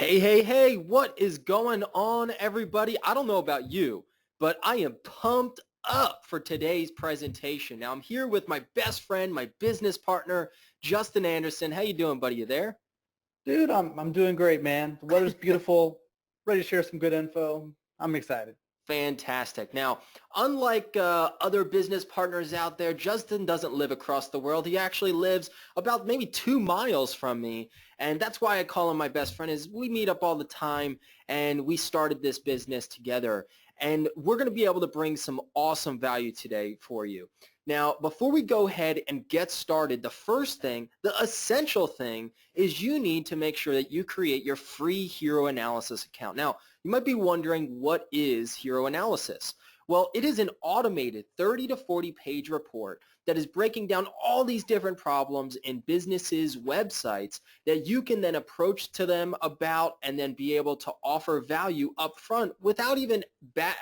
Hey, hey, hey, what is going on, everybody? I don't know about you, but I am pumped up for today's presentation. Now, I'm here with my best friend, my business partner, Justin Anderson. How you doing, buddy? You there? Dude, I'm doing great, man. The weather's beautiful. Ready to share some good info. I'm excited. Fantastic. Now, unlike other business partners out there, Justin doesn't live across the world. He actually lives about maybe 2 miles from me. And that's why I call him my best friend is we meet up all the time and we started this business together. And we're going to be able to bring some awesome value today for you. Now, before we go ahead and get started, the first thing, the essential thing is you need to make sure that you create your free hero analysis account. Now, you might be wondering, what is hero analysis? Well, it is an automated 30 to 40 page report that is breaking down all these different problems in businesses, websites that you can then approach to them about and then be able to offer value up front without even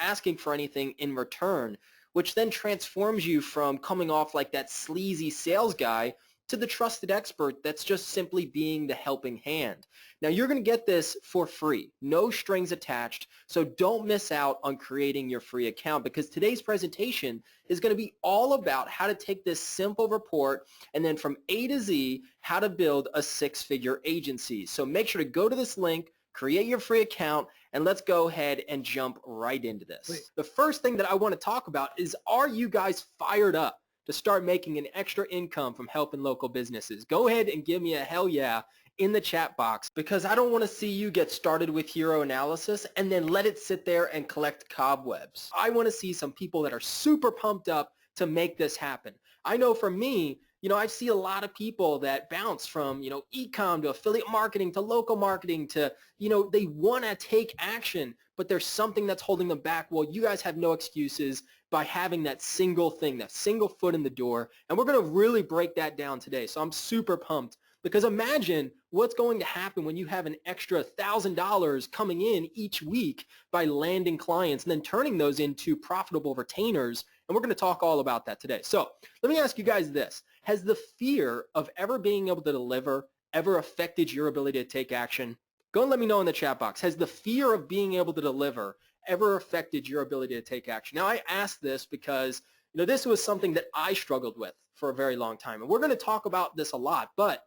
asking for anything in return, which then transforms you from coming off like that sleazy sales guy to the trusted expert that's just simply being the helping hand. Now, you're going to get this for free, no strings attached, so don't miss out on creating your free account because today's presentation is going to be all about how to take this simple report and then from A to Z, how to build a six-figure agency. So make sure to go to this link, create your free account, and let's go ahead and jump right into Wait, this. The first thing that I want to talk about is, are you guys fired up to start making an extra income from helping local businesses? Go ahead and give me a hell yeah in the chat box because I don't want to see you get started with hero analysis and then let it sit there and collect cobwebs. I want to see some people that are super pumped up to make this happen. I know for me, I see a lot of people that bounce from, e-com to affiliate marketing to local marketing to, they want to take action, but there's something that's holding them back. Well, you guys have no excuses by having that single thing, that single foot in the door. And we're going to really break that down today. So I'm super pumped because imagine what's going to happen when you have an extra $1,000 coming in each week by landing clients and then turning those into profitable retainers. And we're going to talk all about that today. So let me ask you guys this. Has the fear of ever being able to deliver ever affected your ability to take action? Go and let me know in the chat box. Has the fear of being able to deliver ever affected your ability to take action? Now, I ask this because this was something that I struggled with for a very long time. And we're going to talk about this a lot, but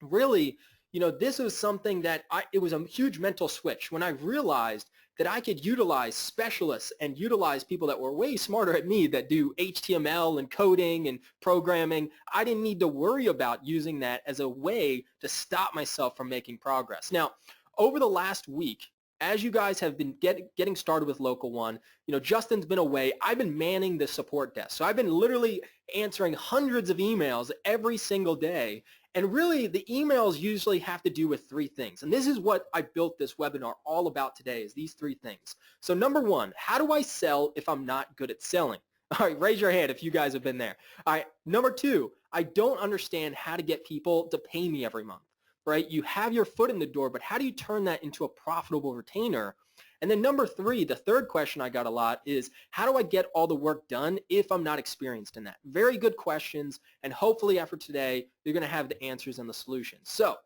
really, this was something that it was a huge mental switch when I realized that I could utilize specialists and utilize people that were way smarter at me that do HTML and coding and programming. I didn't need to worry about using that as a way to stop myself from making progress. Now, over the last week, as you guys have been getting started with Local One, Justin's been away. I've been manning the support desk. So I've been literally answering hundreds of emails every single day. And really, the emails usually have to do with three things. And this is what I built this webinar all about today, is these three things. So number one, how do I sell if I'm not good at selling? All right, raise your hand if you guys have been there. All right, number two, I don't understand how to get people to pay me every month, right? You have your foot in the door, but how do you turn that into a profitable retainer? And then number three, the third question I got a lot is, how do I get all the work done if I'm not experienced in that? Very good questions, and hopefully after today, you're going to have the answers and the solutions. So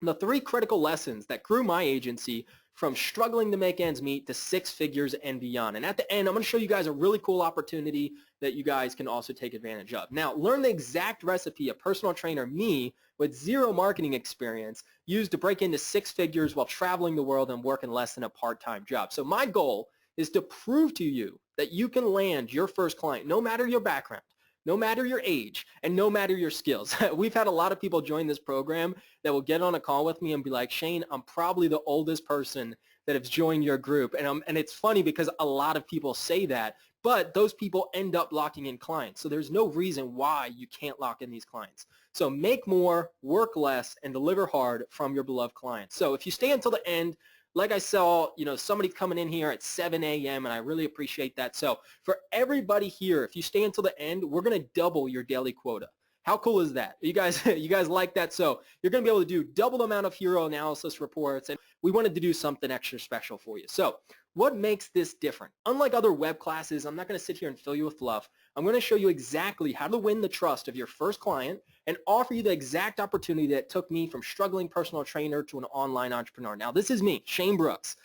the three critical lessons that grew my agency from struggling to make ends meet to six figures and beyond. And at the end, I'm going to show you guys a really cool opportunity that you guys can also take advantage of. Now, learn the exact recipe a personal trainer, me, with zero marketing experience, used to break into six figures while traveling the world and working less than a part-time job. So my goal is to prove to you that you can land your first client, no matter your background, no matter your age, and no matter your skills. We've had a lot of people join this program that will get on a call with me and be like, Shane, I'm probably the oldest person that has joined your group. And it's funny because a lot of people say that, but those people end up locking in clients. So there's no reason why you can't lock in these clients. So make more, work less, and deliver hard from your beloved clients. So if you stay until the end, like I saw, somebody coming in here at 7 a.m. and I really appreciate that. So for everybody here, if you stay until the end, we're going to double your daily quota. How cool is that? You guys like that? So you're going to be able to do double the amount of hero analysis reports, and we wanted to do something extra special for you. So what makes this different? Unlike other web classes, I'm not going to sit here and fill you with fluff. I'm going to show you exactly how to win the trust of your first client, and offer you the exact opportunity that took me from struggling personal trainer to an online entrepreneur. Now, this is me, Shane Brooks.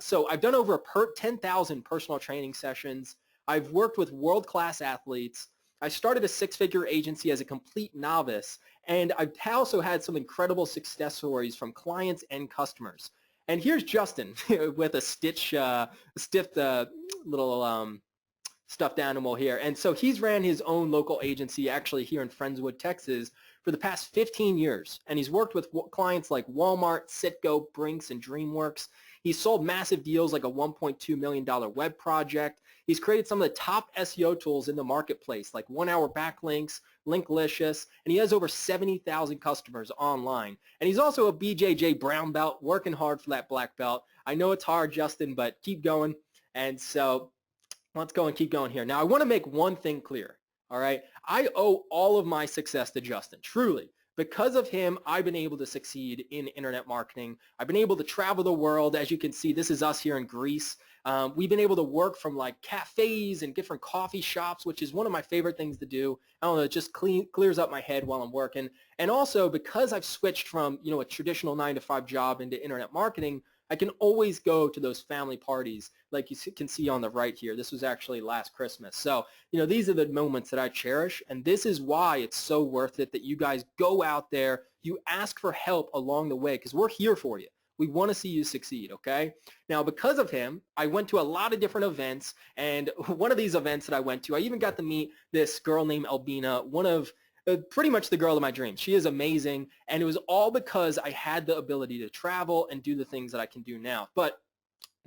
So I've done over 10,000 personal training sessions. I've worked with world-class athletes. I started a six-figure agency as a complete novice, and I've also had some incredible success stories from clients and customers. And here's Justin with a stiff little stuffed animal here. And so he's ran his own local agency actually here in Friendswood, Texas for the past 15 years. And he's worked with clients like Walmart, Citgo, Brinks, and DreamWorks. He's sold massive deals like a $1.2 million web project. He's created some of the top SEO tools in the marketplace like 1 Hour Backlinks, Linklicious, and he has over 70,000 customers online. And he's also a BJJ brown belt, working hard for that black belt. I know it's hard, Justin, but keep going. And so let's go and keep going here. Now, I want to make one thing clear, all right? I owe all of my success to Justin, truly. Because of him, I've been able to succeed in internet marketing. I've been able to travel the world. As you can see, this is us here in Greece. We've been able to work from like cafes and different coffee shops, which is one of my favorite things to do. I don't know, it just clears up my head while I'm working. And also because I've switched from, a traditional 9-to-5 job into internet marketing, I can always go to those family parties like you can see on the right here. This was actually last Christmas. So, these are the moments that I cherish, and this is why it's so worth it that you guys go out there, you ask for help along the way because we're here for you. We want to see you succeed, okay? Now, because of him, I went to a lot of different events, and one of these events that I went to, I even got to meet this girl named Albina, one of pretty much the girl of my dreams. She is amazing, and it was all because I had the ability to travel and do the things that I can do now. But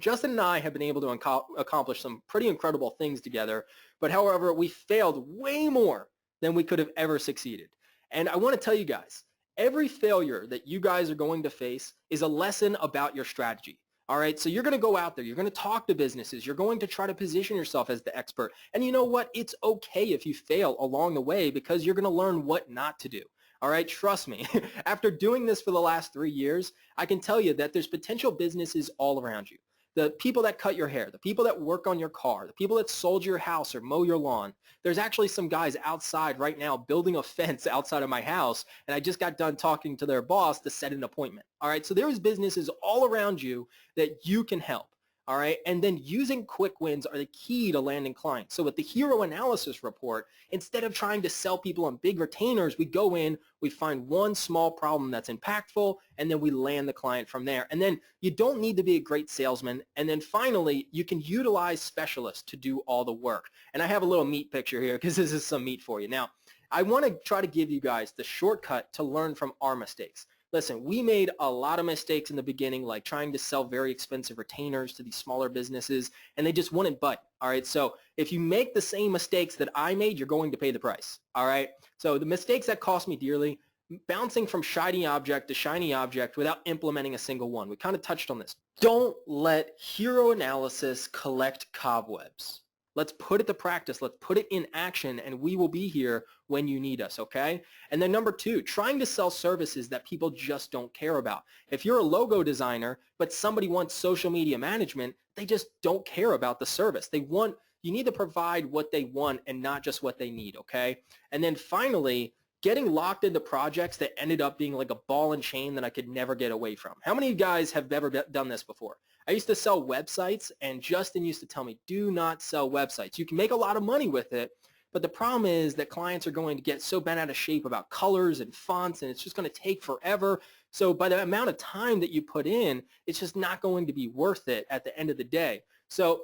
Justin and I have been able to accomplish some pretty incredible things together, but however, we failed way more than we could have ever succeeded. And I want to tell you guys, every failure that you guys are going to face is a lesson about your strategy. All right, so you're going to go out there, you're going to talk to businesses, you're going to try to position yourself as the expert. And you know what? It's okay if you fail along the way because you're going to learn what not to do. All right, trust me. After doing this for the last 3 years, I can tell you that there's potential businesses all around you. The people that cut your hair, the people that work on your car, the people that sold your house or mow your lawn. There's actually some guys outside right now building a fence outside of my house, and I just got done talking to their boss to set an appointment. All right, so there's businesses all around you that you can help. All right, and then using quick wins are the key to landing clients. So with the hero analysis report, instead of trying to sell people on big retainers, we go in, we find one small problem that's impactful, and then we land the client from there. And then you don't need to be a great salesman. And then finally, you can utilize specialists to do all the work. And I have a little meat picture here because this is some meat for you. Now, I want to try to give you guys the shortcut to learn from our mistakes. Listen, we made a lot of mistakes in the beginning, like trying to sell very expensive retainers to these smaller businesses, and they just wouldn't budge. All right, so if you make the same mistakes that I made, you're going to pay the price. All right, so the mistakes that cost me dearly, bouncing from shiny object to shiny object without implementing a single one. We kind of touched on this. Don't let hero analysis collect cobwebs. Let's put it to practice. Let's put it in action, and we will be here when you need us, okay? And then number 2, trying to sell services that people just don't care about. If you're a logo designer, but somebody wants social media management, they just don't care about the service. You need to provide what they want and not just what they need, okay? And then finally, getting locked into projects that ended up being like a ball and chain that I could never get away from. How many of you guys have ever done this before? I used to sell websites, and Justin used to tell me, do not sell websites. You can make a lot of money with it, but the problem is that clients are going to get so bent out of shape about colors and fonts, and it's just going to take forever. So by the amount of time that you put in, it's just not going to be worth it at the end of the day. So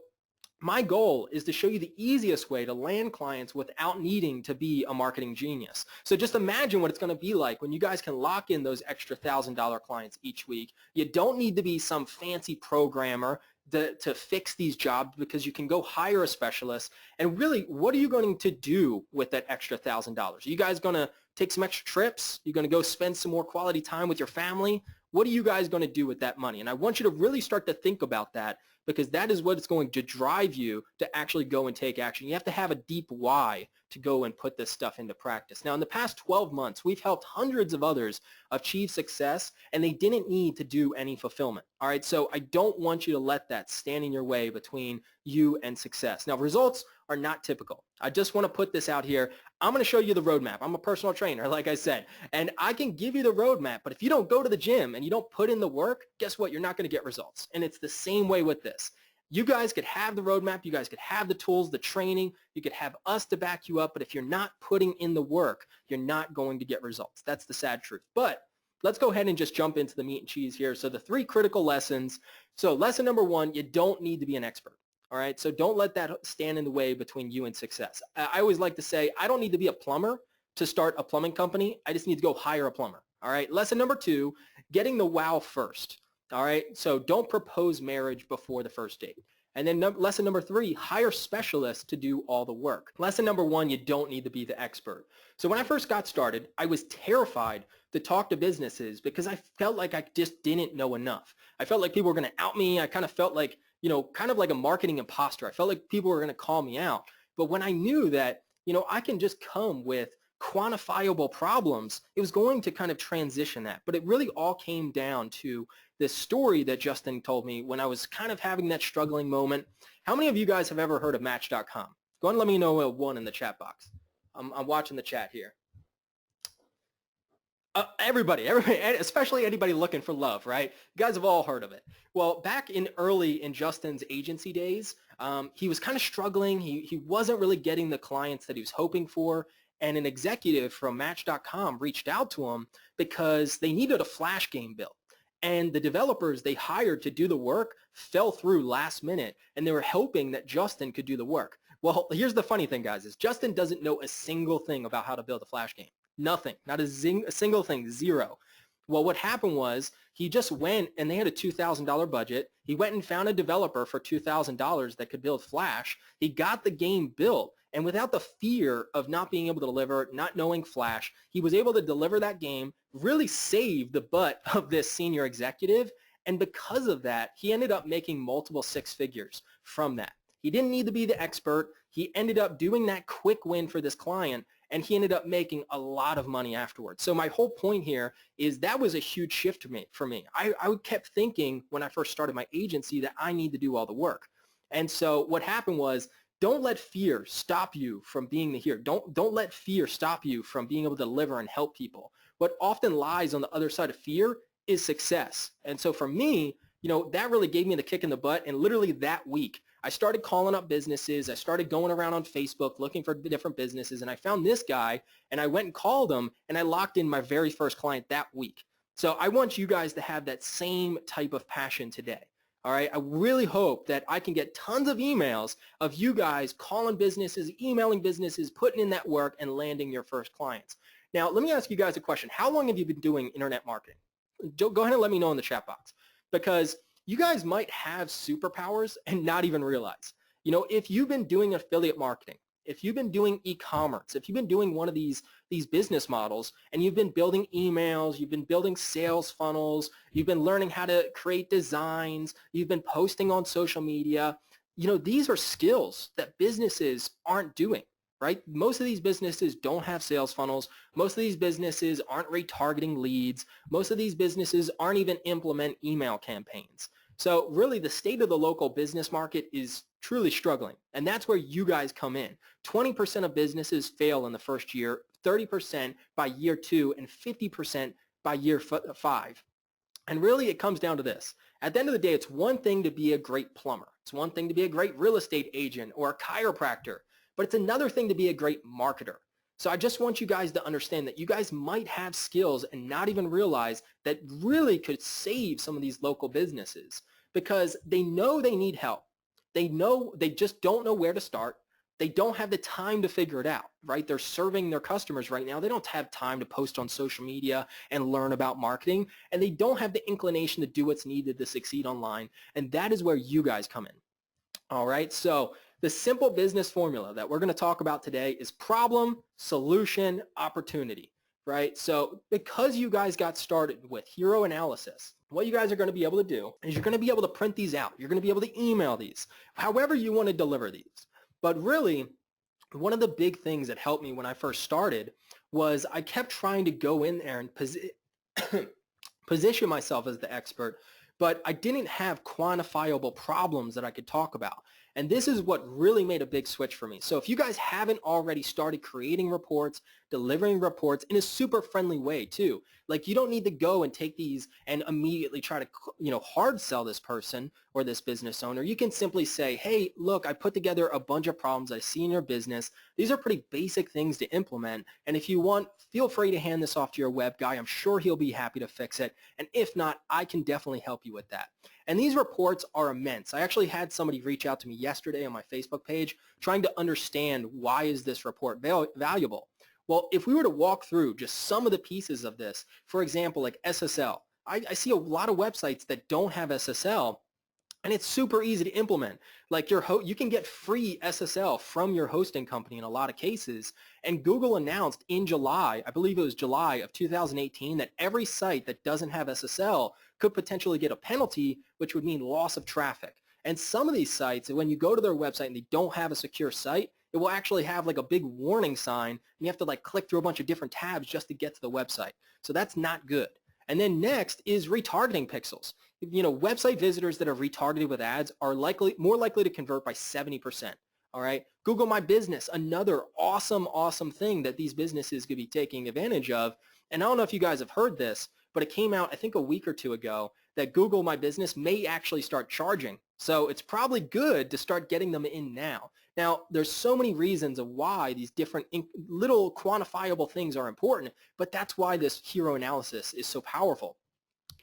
my goal is to show you the easiest way to land clients without needing to be a marketing genius. So just imagine what it's going to be like when you guys can lock in those extra $1,000 clients each week. You don't need to be some fancy programmer to fix these jobs because you can go hire a specialist. And really, what are you going to do with that extra $1,000? Are you guys going to take some extra trips? You're going to go spend some more quality time with your family? What are you guys going to do with that money? And I want you to really start to think about that, because that is what is going to drive you to actually go and take action. You have to have a deep why to go and put this stuff into practice. Now, in the past 12 months, we've helped hundreds of others achieve success, and they didn't need to do any fulfillment. All right, so I don't want you to let that stand in your way between you and success. Now, results are not typical. I just want to put this out here. I'm going to show you the roadmap. I'm a personal trainer, like I said, and I can give you the roadmap, but if you don't go to the gym and you don't put in the work, guess what? You're not going to get results. And it's the same way with this. You guys could have the roadmap. You guys could have the tools, the training. You could have us to back you up. But if you're not putting in the work, you're not going to get results. That's the sad truth. But let's go ahead and just jump into the meat and cheese here. So the 3 critical lessons. So lesson number 1, you don't need to be an expert. All right. So don't let that stand in the way between you and success. I always like to say, I don't need to be a plumber to start a plumbing company. I just need to go hire a plumber. All right. Lesson number 2, getting the wow first. All right. So don't propose marriage before the first date. And then lesson number 3, hire specialists to do all the work. Lesson number 1, you don't need to be the expert. So when I first got started, I was terrified to talk to businesses because I felt like I just didn't know enough. I felt like people were going to out me. I kind of felt like, kind of like a marketing imposter. I felt like people were going to call me out. But when I knew that, I can just come with quantifiable problems, it was going to kind of transition that. But it really all came down to this story that Justin told me when I was kind of having that struggling moment. How many of you guys have ever heard of Match.com? Go ahead and let me know a 1 in the chat box. I'm watching the chat here. Everybody, especially anybody looking for love, right? You guys have all heard of it. Well, back in Justin's agency days, he was kind of struggling. He wasn't really getting the clients that he was hoping for. And an executive from Match.com reached out to him because they needed a flash game built. And the developers they hired to do the work fell through last minute, and they were hoping that Justin could do the work. Well, here's the funny thing, guys, is Justin doesn't know a single thing about how to build a flash game. Nothing, not a single thing, 0. Well, what happened was he just went, and they had a $2,000 budget. He went and found a developer for $2,000 that could build Flash. He got the game built, and without the fear of not being able to deliver, not knowing Flash, he was able to deliver that game, really save the butt of this senior executive, and because of that, he ended up making multiple 6 figures from that. He didn't need to be the expert. He ended up doing that quick win for this client, and he ended up making a lot of money afterwards. So my whole point here is that was a huge shift for me. I kept thinking when I first started my agency that I need to do all the work. And so what happened was, don't let fear stop you from being the hero. Don't let fear stop you from being able to deliver and help people. What often lies on the other side of fear is success. And so for me, that really gave me the kick in the butt. And literally that week, I started calling up businesses. I started going around on Facebook looking for different businesses, and I found this guy, and I went and called him, and I locked in my very first client that week. So I want you guys to have that same type of passion today. All right. I really hope that I can get tons of emails of you guys calling businesses, emailing businesses, putting in that work, and landing your first clients. Now, let me ask you guys a question. How long have you been doing internet marketing? Go ahead and let me know in the chat box, because you guys might have superpowers and not even realize. If you've been doing affiliate marketing, if you've been doing e-commerce, if you've been doing one of these business models, and you've been building emails, you've been building sales funnels, you've been learning how to create designs, you've been posting on social media, these are skills that businesses aren't doing, right? Most of these businesses don't have sales funnels. Most of these businesses aren't retargeting leads. Most of these businesses aren't even implement email campaigns. So really the state of the local business market is truly struggling, and that's where you guys come in. 20% of businesses fail in the first year, 30% by year 2, and 50% by year 5. And really it comes down to this. At the end of the day, it's one thing to be a great plumber. It's one thing to be a great real estate agent or a chiropractor, but it's another thing to be a great marketer. So I just want you guys to understand that you guys might have skills and not even realize that really could save some of these local businesses, because they know they need help. They just don't know where to start. They don't have the time to figure it out, right? They're serving their customers right now. They don't have time to post on social media and learn about marketing, and they don't have the inclination to do what's needed to succeed online. And that is where you guys come in. All right. So the simple business formula that we're going to talk about today is problem, solution, opportunity, right? So because you guys got started with hero analysis, what you guys are going to be able to do is you're going to be able to print these out. You're going to be able to email these, however you want to deliver these. But really, one of the big things that helped me when I first started was I kept trying to go in there and position myself as the expert, but I didn't have quantifiable problems that I could talk about. And this is what really made a big switch for me. So if you guys haven't already started creating reports, delivering reports in a super friendly way too, like you don't need to go and take these and immediately try to, hard sell this person or this business owner. You can simply say, hey, look, I put together a bunch of problems I see in your business. These are pretty basic things to implement. And if you want, feel free to hand this off to your web guy. I'm sure he'll be happy to fix it. And if not, I can definitely help you with that. And these reports are immense. I actually had somebody reach out to me yesterday on my Facebook page trying to understand why is this report valuable. Well, if we were to walk through just some of the pieces of this, for example, like SSL, I see a lot of websites that don't have SSL, and it's super easy to implement. Like you can get free SSL from your hosting company in a lot of cases. And Google announced in July, I believe it was July of 2018, that every site that doesn't have SSL could potentially get a penalty, which would mean loss of traffic. And some of these sites, when you go to their website and they don't have a secure site, it will actually have like a big warning sign, and you have to like click through a bunch of different tabs just to get to the website. So that's not good. And then next is retargeting pixels. Website visitors that are retargeted with ads are more likely to convert by 70%. All right. Google My Business, another awesome thing that these businesses could be taking advantage of. And I don't know if you guys have heard this, but it came out, I think, a week or two ago that Google My Business may actually start charging. So it's probably good to start getting them in now. Now, there's so many reasons of why these different little quantifiable things are important, but that's why this hero analysis is so powerful.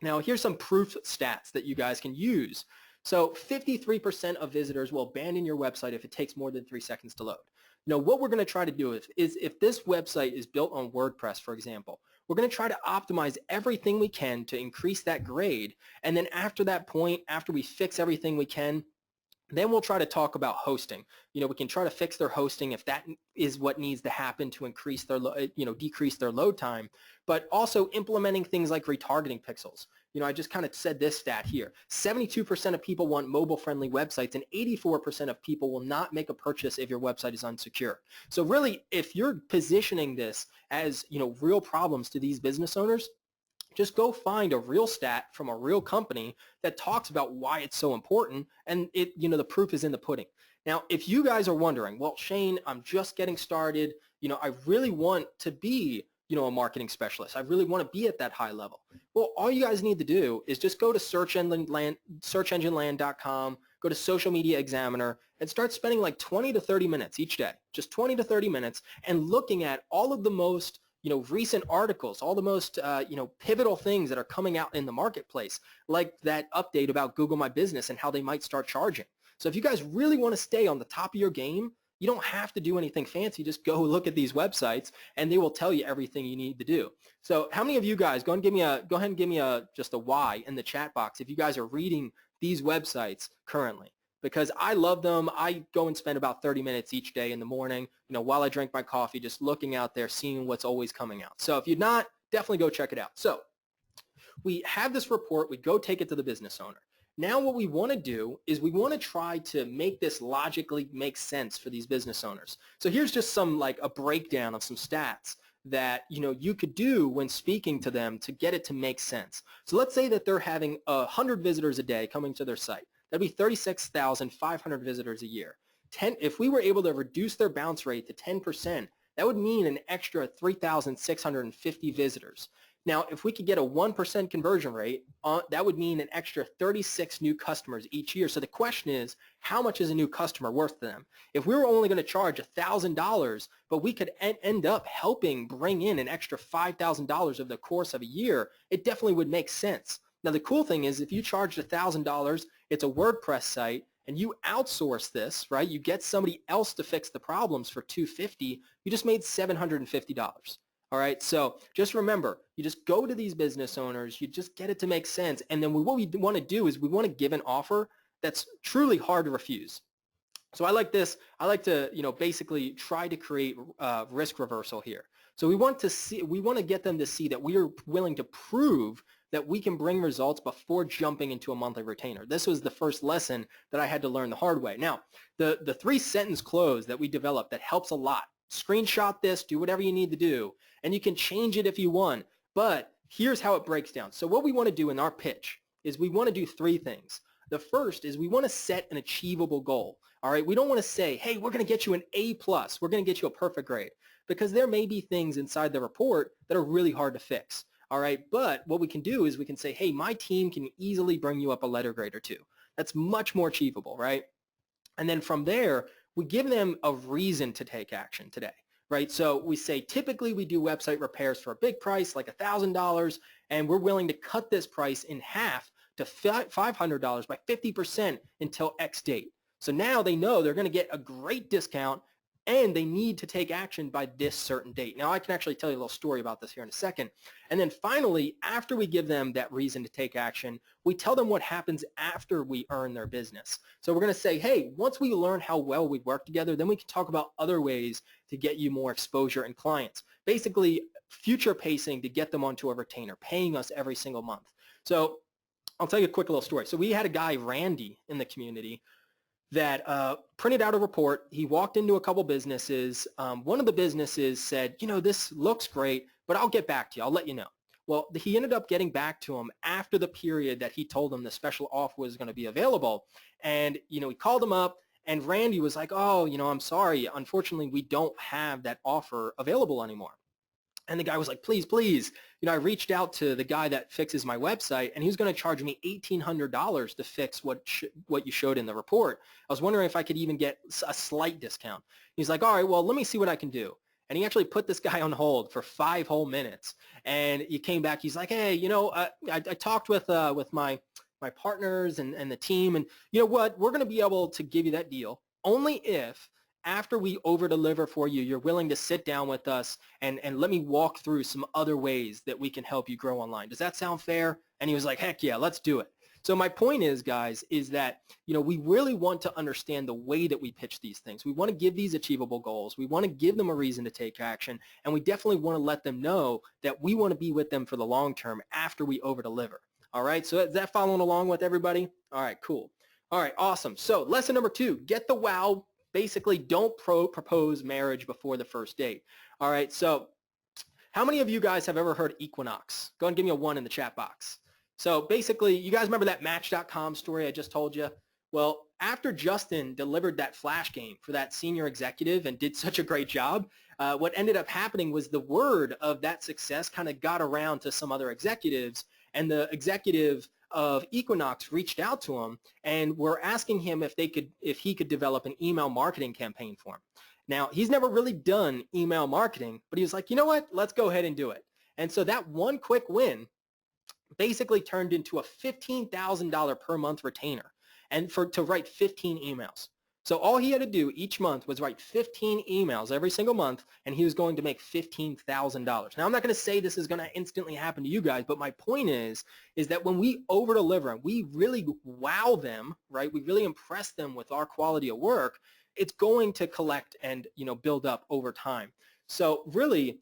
Now, here's some proof stats that you guys can use. So 53% of visitors will abandon your website if it takes more than 3 seconds to load. What we're going to try to do is if this website is built on WordPress, for example, we're going to try to optimize everything we can to increase that grade. And then after that point, after we fix everything we can, then we'll try to talk about hosting. We can try to fix their hosting if that is what needs to happen to increase their, decrease their load time, but also implementing things like retargeting pixels. I just kind of said this stat here. 72% of people want mobile-friendly websites, and 84% of people will not make a purchase if your website is unsecure. So really, if you're positioning this as, real problems to these business owners, just go find a real stat from a real company that talks about why it's so important, and the proof is in the pudding. Now, if you guys are wondering, well, Shane, I'm just getting started. I really want to be, a marketing specialist. I really want to be at that high level. Well, all you guys need to do is just go to searchengineland.com, go to Social Media Examiner, and start spending like 20 to 30 minutes each day, just 20 to 30 minutes, and looking at all of the most recent articles, all the most, pivotal things that are coming out in the marketplace, like that update about Google My Business and how they might start charging. So if you guys really want to stay on the top of your game, you don't have to do anything fancy. Just go look at these websites and they will tell you everything you need to do. So how many of you guys, go ahead and give me just a Y in the chat box if you guys are reading these websites currently. Because I love them. I go and spend about 30 minutes each day in the morning, while I drink my coffee, just looking out there, seeing what's always coming out. So if you're not, definitely go check it out. So we have this report. We go take it to the business owner. Now what we want to do is we want to try to make this logically make sense for these business owners. So here's just some like a breakdown of some stats that you could do when speaking to them to get it to make sense. So let's say that they're having 100 visitors a day coming to their site. That'd be 36,500 visitors a year. If we were able to reduce their bounce rate to 10%, that would mean an extra 3,650 visitors. Now, if we could get a 1% conversion rate, that would mean an extra 36 new customers each year. So the question is, how much is a new customer worth to them? If we were only going to charge $1,000, but we could end up helping bring in an extra $5,000 over the course of a year, it definitely would make sense. Now, the cool thing is if you charged $1,000, it's a WordPress site, and you outsource this, right? You get somebody else to fix the problems for $250, you just made $750. All right, so just remember, you just go to these business owners, you just get it to make sense, and then what we want to do is we want to give an offer that's truly hard to refuse. So I like this. I like to, basically try to create risk reversal here. So we want to get them to see that we are willing to prove that we can bring results before jumping into a monthly retainer. This was the first lesson that I had to learn the hard way. Now, the 3-sentence close that we developed that helps a lot. Screenshot this, do whatever you need to do, and you can change it if you want, but here's how it breaks down. So what we want to do in our pitch is we want to do 3 things. The first is we want to set an achievable goal. All right. We don't want to say, hey, we're going to get you an A plus. We're going to get you a perfect grade, because there may be things inside the report that are really hard to fix. All right. But what we can do is we can say, hey, my team can easily bring you up a letter grade or two. That's much more achievable, right? And then from there, we give them a reason to take action today, right? So we say, typically we do website repairs for a big price, like $1,000, and we're willing to cut this price in half to $500 by 50% until X date. So now they know they're going to get a great discount, and they need to take action by this certain date. Now, I can actually tell you a little story about this here in a second. And then finally, after we give them that reason to take action, we tell them what happens after we earn their business. So we're going to say, hey, once we learn how well we work together, then we can talk about other ways to get you more exposure and clients. Basically, future pacing to get them onto a retainer, paying us every single month. So I'll tell you a quick little story. So we had a guy, Randy, in the community that printed out a report. He walked into a couple businesses. One of the businesses said, this looks great, but I'll get back to you. I'll let you know. Well, he ended up getting back to him after the period that he told him the special offer was going to be available. And, he called him up, and Randy was like, oh, I'm sorry. Unfortunately, we don't have that offer available anymore. And the guy was like, please, please. I reached out to the guy that fixes my website, and he was going to charge me $1,800 to fix what you showed in the report. I was wondering if I could even get a slight discount. He's like, all right, well, let me see what I can do. And he actually put this guy on hold for 5 whole minutes. And he came back. He's like, hey, I talked with my partners and the team, and you know what? We're going to be able to give you that deal only if after we over-deliver for you, you're willing to sit down with us and let me walk through some other ways that we can help you grow online. Does that sound fair? And he was like, heck yeah, let's do it. So my point is, guys, is that, we really want to understand the way that we pitch these things. We want to give these achievable goals. We want to give them a reason to take action. And we definitely want to let them know that we want to be with them for the long term after we over-deliver. All right, so is that following along with everybody? All right, cool. All right, awesome. So lesson number 2, get the wow. Basically, don't propose marriage before the first date. All right, so how many of you guys have ever heard Equinox? Go ahead and give me a 1 in the chat box. So basically, you guys remember that Match.com story I just told you? Well, after Justin delivered that flash game for that senior executive and did such a great job, what ended up happening was the word of that success kind of got around to some other executives, and the executive of Equinox reached out to him and were asking him if he could develop an email marketing campaign for him. Now, he's never really done email marketing, but he was like, you know what? Let's go ahead and do it. And so that one quick win basically turned into a $15,000 per month retainer and to write 15 emails. So all he had to do each month was write 15 emails every single month, and he was going to make $15,000. Now, I'm not going to say this is going to instantly happen to you guys, but my point is that when we over-deliver and we really wow them, right, we really impress them with our quality of work, it's going to collect and, build up over time. So really,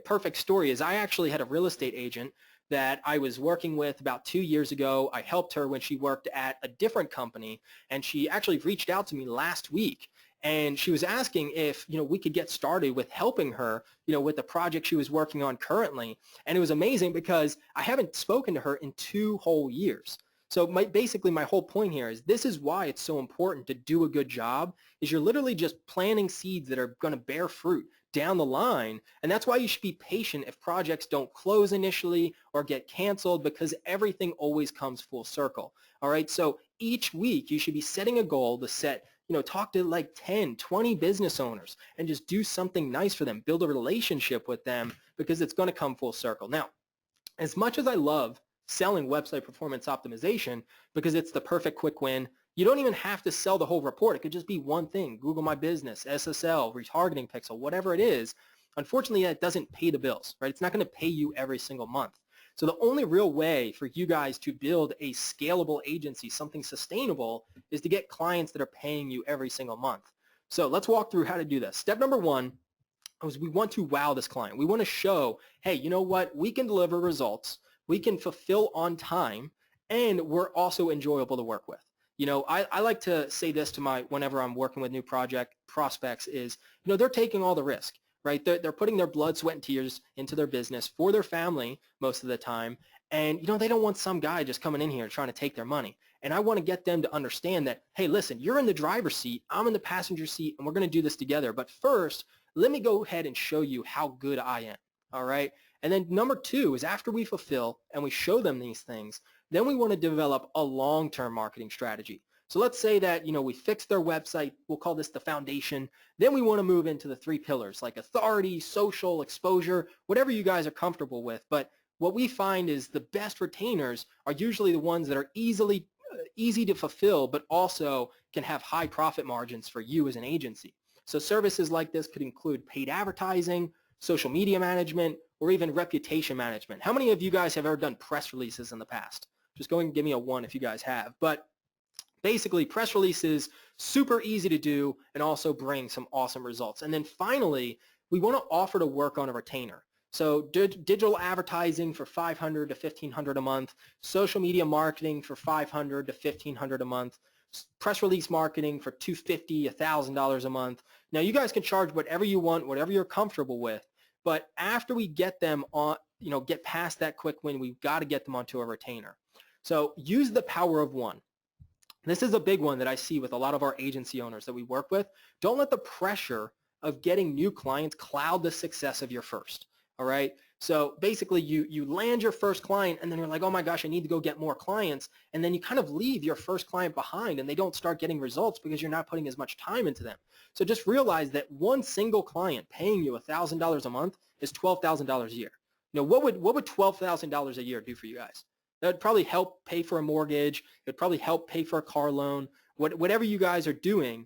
perfect story is I actually had a real estate agent that I was working with about 2 years ago. I helped her when she worked at a different company, and she actually reached out to me last week, and she was asking if, we could get started with helping her, with the project she was working on currently. And it was amazing because I haven't spoken to her in 2 whole years. So basically my whole point here is this is why it's so important to do a good job, is you're literally just planting seeds that are going to bear fruit down the line. And that's why you should be patient if projects don't close initially or get canceled, because everything always comes full circle. All right. So each week you should be setting a goal to set, talk to like 10, 20 business owners and just do something nice for them, build a relationship with them, because it's going to come full circle. Now, as much as I love selling website performance optimization because it's the perfect quick win, you don't even have to sell the whole report. It could just be one thing: Google My Business, SSL, retargeting pixel, whatever it is. Unfortunately, that doesn't pay the bills, right? It's not going to pay you every single month. So the only real way for you guys to build a scalable agency, something sustainable, is to get clients that are paying you every single month. So let's walk through how to do this. Step number 1 is we want to wow this client. We want to show, hey, you know what? We can deliver results. We can fulfill on time, and we're also enjoyable to work with. I like to say this to whenever I'm working with new project prospects is, they're taking all the risk, right? They're putting their blood, sweat, and tears into their business for their family most of the time. And, they don't want some guy just coming in here trying to take their money. And I want to get them to understand that, hey, listen, you're in the driver's seat, I'm in the passenger seat, and we're going to do this together. But first, let me go ahead and show you how good I am. All right. And then number two is after we fulfill and we show them these things, then we want to develop a long-term marketing strategy. So let's say that, we fix their website. We'll call this the foundation. Then we want to move into the 3 pillars like authority, social, exposure, whatever you guys are comfortable with. But what we find is the best retainers are usually the ones that are easy to fulfill, but also can have high profit margins for you as an agency. So services like this could include paid advertising, social media management, or even reputation management. How many of you guys have ever done press releases in the past? Just go and give me a 1 if you guys have. But basically, press releases, super easy to do and also bring some awesome results. And then finally, we want to offer to work on a retainer. So digital advertising for $500 to $1,500 a month, social media marketing for $500 to $1,500 a month, press release marketing for $250, $1,000 a month. Now you guys can charge whatever you want, whatever you're comfortable with. But after we get them on, get past that quick win, we've got to get them onto a retainer. So use the power of one. This is a big one that I see with a lot of our agency owners that we work with. Don't let the pressure of getting new clients cloud the success of your first. All right. So basically you land your first client and then you're like, oh my gosh, I need to go get more clients. And then you kind of leave your first client behind and they don't start getting results because you're not putting as much time into them. So just realize that one single client paying you $1,000 a month is $12,000 a year. What would $12,000 a year do for you guys? That would probably help pay for a mortgage. It would probably help pay for a car loan. Whatever you guys are doing,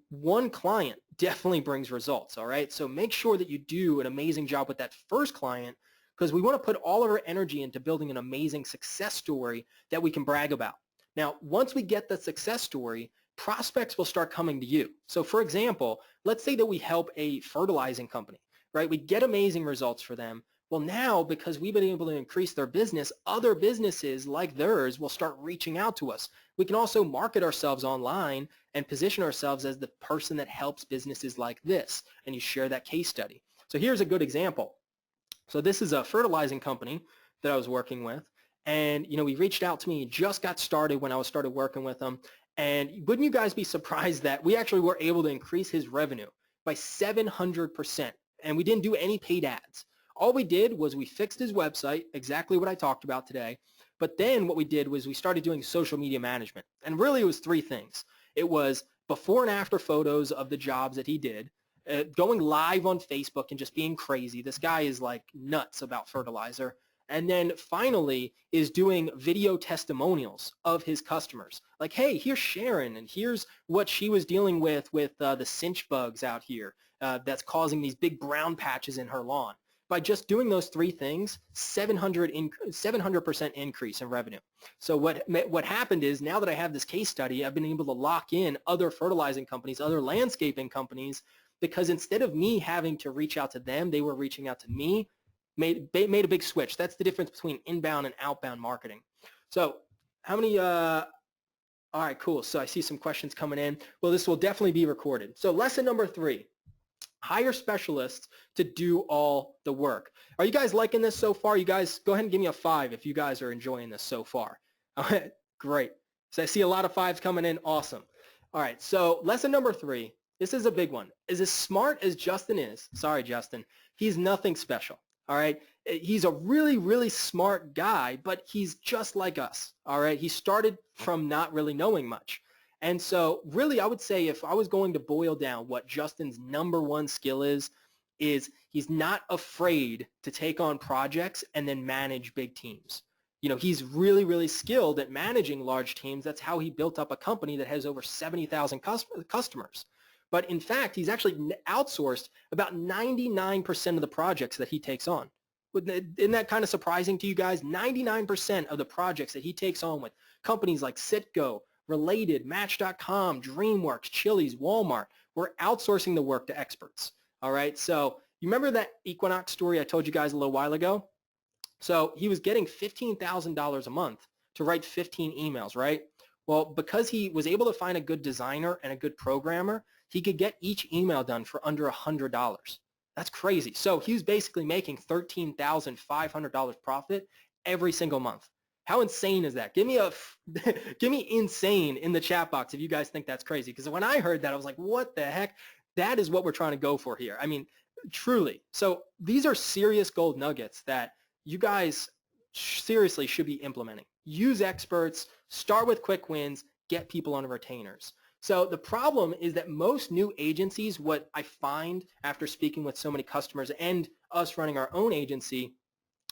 one client definitely brings results, all right? So make sure that you do an amazing job with that first client because we want to put all of our energy into building an amazing success story that we can brag about. Now, once we get the success story, prospects will start coming to you. So for example, let's say that we help a fertilizing company, right? We get amazing results for them. Well, now, because we've been able to increase their business, other businesses like theirs will start reaching out to us. We can also market ourselves online and position ourselves as the person that helps businesses like this, and you share that case study. So here's a good example. So this is a fertilizing company that I was working with, and he reached out to me, just got started when I started working with him, and wouldn't you guys be surprised that we actually were able to increase his revenue by 700%, and we didn't do any paid ads. All we did was we fixed his website, exactly what I talked about today. But then what we did was we started doing social media management. And really it was 3 things. It was before and after photos of the jobs that he did, going live on Facebook and just being crazy. This guy is like nuts about fertilizer. And then finally is doing video testimonials of his customers. Like, hey, here's Sharon, and here's what she was dealing with the cinch bugs out here that's causing these big brown patches in her lawn. By just doing those 3 things, 700% increase in revenue. So what happened is now that I have this case study, I've been able to lock in other fertilizing companies, other landscaping companies, because instead of me having to reach out to them, they were reaching out to me, made a big switch. That's the difference between inbound and outbound marketing. So how many, all right, cool. So I see some questions coming in. Well, this will definitely be recorded. So lesson number 3. Hire specialists to do all the work. Are you guys liking this so far? You guys go ahead and give me a 5 if you guys are enjoying this so far. All right, great. So I see a lot of 5s coming in. Awesome. All right, so lesson number 3. This is a big one. As smart as Justin is, sorry, Justin, he's nothing special. All right, he's a really, really smart guy, but he's just like us. All right, he started from not really knowing much. And so really, I would say if I was going to boil down what Justin's number 1 skill is he's not afraid to take on projects and then manage big teams. He's really, really skilled at managing large teams. That's how he built up a company that has over 70,000 customers. But in fact, he's actually outsourced about 99% of the projects that he takes on. Isn't that kind of surprising to you guys? 99% of the projects that he takes on with companies like Citgo, Related, Match.com, DreamWorks, Chili's, Walmart, we're outsourcing the work to experts. All right, so you remember that Equinox story I told you guys a little while ago? So he was getting $15,000 a month to write 15 emails, right? Well, because he was able to find a good designer and a good programmer, he could get each email done for under $100. That's crazy. So he was basically making $13,500 profit every single month. How insane is that? Give me give me insane in the chat box if you guys think that's crazy. Because when I heard that, I was like, what the heck? That is what we're trying to go for here. I mean, truly. So these are serious gold nuggets that you guys seriously should be implementing. Use experts, start with quick wins, get people on retainers. So the problem is that most new agencies, what I find after speaking with so many customers and us running our own agency,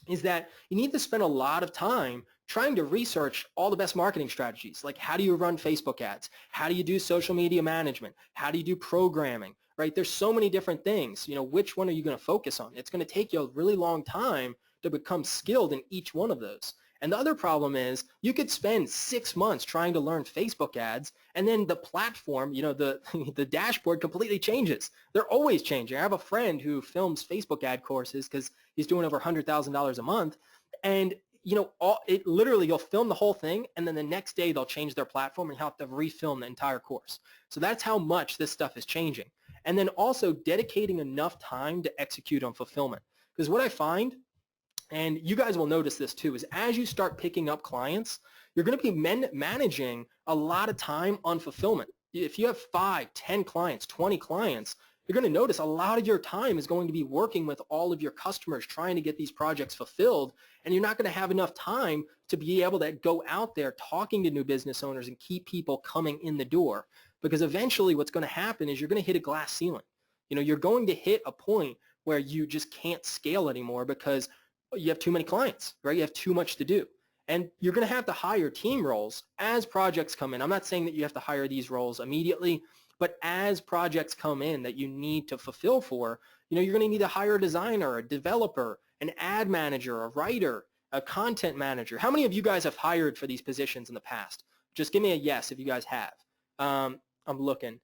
is that you need to spend a lot of time trying to research all the best marketing strategies. Like, how do you run Facebook ads? How do you do social media management? How do you do programming, right? There's so many different things. Which one are you going to focus on? It's going to take you a really long time to become skilled in each one of those. And the other problem is you could spend 6 months trying to learn Facebook ads, and then the platform, the dashboard completely changes. They're always changing. I have a friend who films Facebook ad courses because he's doing over $100,000 a month, and it literally, you'll film the whole thing, and then the next day they'll change their platform and you have to refilm the entire course. So that's how much this stuff is changing. And then also dedicating enough time to execute on fulfillment. Because what I find, and you guys will notice this too, is as you start picking up clients, you're going to be managing a lot of time on fulfillment. If you have 5, 10 clients, 20 clients, you're going to notice a lot of your time is going to be working with all of your customers trying to get these projects fulfilled, and you're not going to have enough time to be able to go out there talking to new business owners and keep people coming in the door, because eventually what's going to happen is you're going to hit a glass ceiling. You're going to hit a point where you just can't scale anymore because you have too many clients, right? You have too much to do. And you're going to have to hire team roles as projects come in. I'm not saying that you have to hire these roles immediately, but as projects come in that you need to fulfill for, you're going to need to hire a designer, a developer, an ad manager, a writer, a content manager. How many of you guys have hired for these positions in the past? Just give me a yes if you guys have. I'm looking.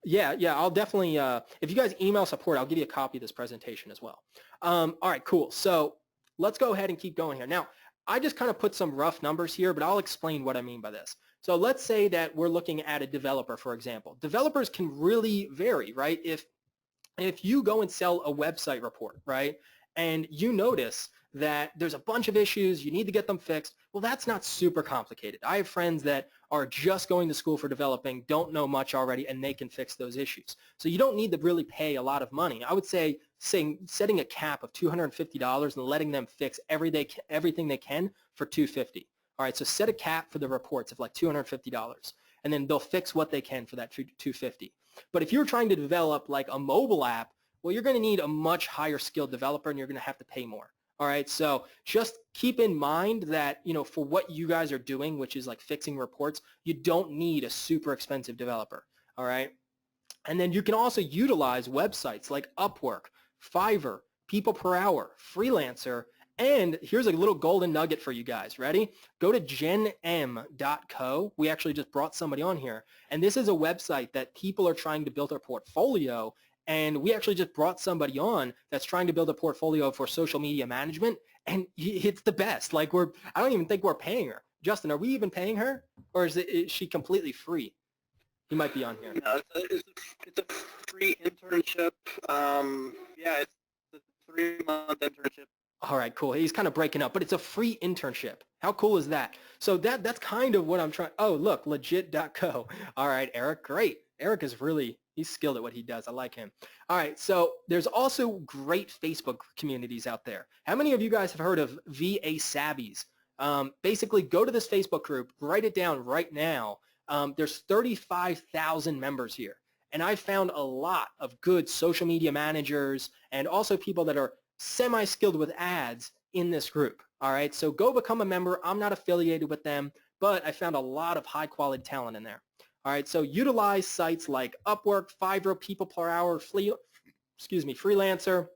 Yeah, I'll definitely, if you guys email support, I'll give you a copy of this presentation as well. All right, cool. So let's go ahead and keep going here. Now, I just kind of put some rough numbers here, but I'll explain what I mean by this. So let's say that we're looking at a developer, for example. Developers can really vary, right? If you go and sell a website report, right, and you notice that there's a bunch of issues, you need to get them fixed, well, that's not super complicated. I have friends that are just going to school for developing, don't know much already, and they can fix those issues. So you don't need to really pay a lot of money. I would say setting a cap of $250 and letting them fix everything they can for $250. All right, so set a cap for the reports of like $250, and then they'll fix what they can for that $250. But if you're trying to develop like a mobile app, well, you're going to need a much higher skilled developer, and you're going to have to pay more. All right, so just keep in mind that, for what you guys are doing, which is like fixing reports, you don't need a super expensive developer. All right, and then you can also utilize websites like Upwork, Fiverr, People Per Hour, Freelancer, and here's a little golden nugget for you guys. Ready? Go to genm.co. We actually just brought somebody on here, and this is a website that people are trying to build their portfolio. And we actually just brought somebody on that's trying to build a portfolio for social media management, and it's the best. Like I don't even think we're paying her. Justin, are we even paying her, or is she completely free? He might be on here. No, it's a free internship. Yeah, it's a 3-month internship. All right, cool. He's kind of breaking up, but it's a free internship. How cool is that? So that's kind of what I'm trying. Oh, look, legit.co. All right, Eric, great. Eric is he's skilled at what he does. I like him. All right, so there's also great Facebook communities out there. How many of you guys have heard of VA Savvies? Basically, go to this Facebook group, write it down right now. There's 35,000 members here, and I found a lot of good social media managers and also people that are semi-skilled with ads in this group. All right, so go become a member. I'm not affiliated with them, but I found a lot of high-quality talent in there. All right, so utilize sites like Upwork, Fiverr, People Per Hour, Freelancer,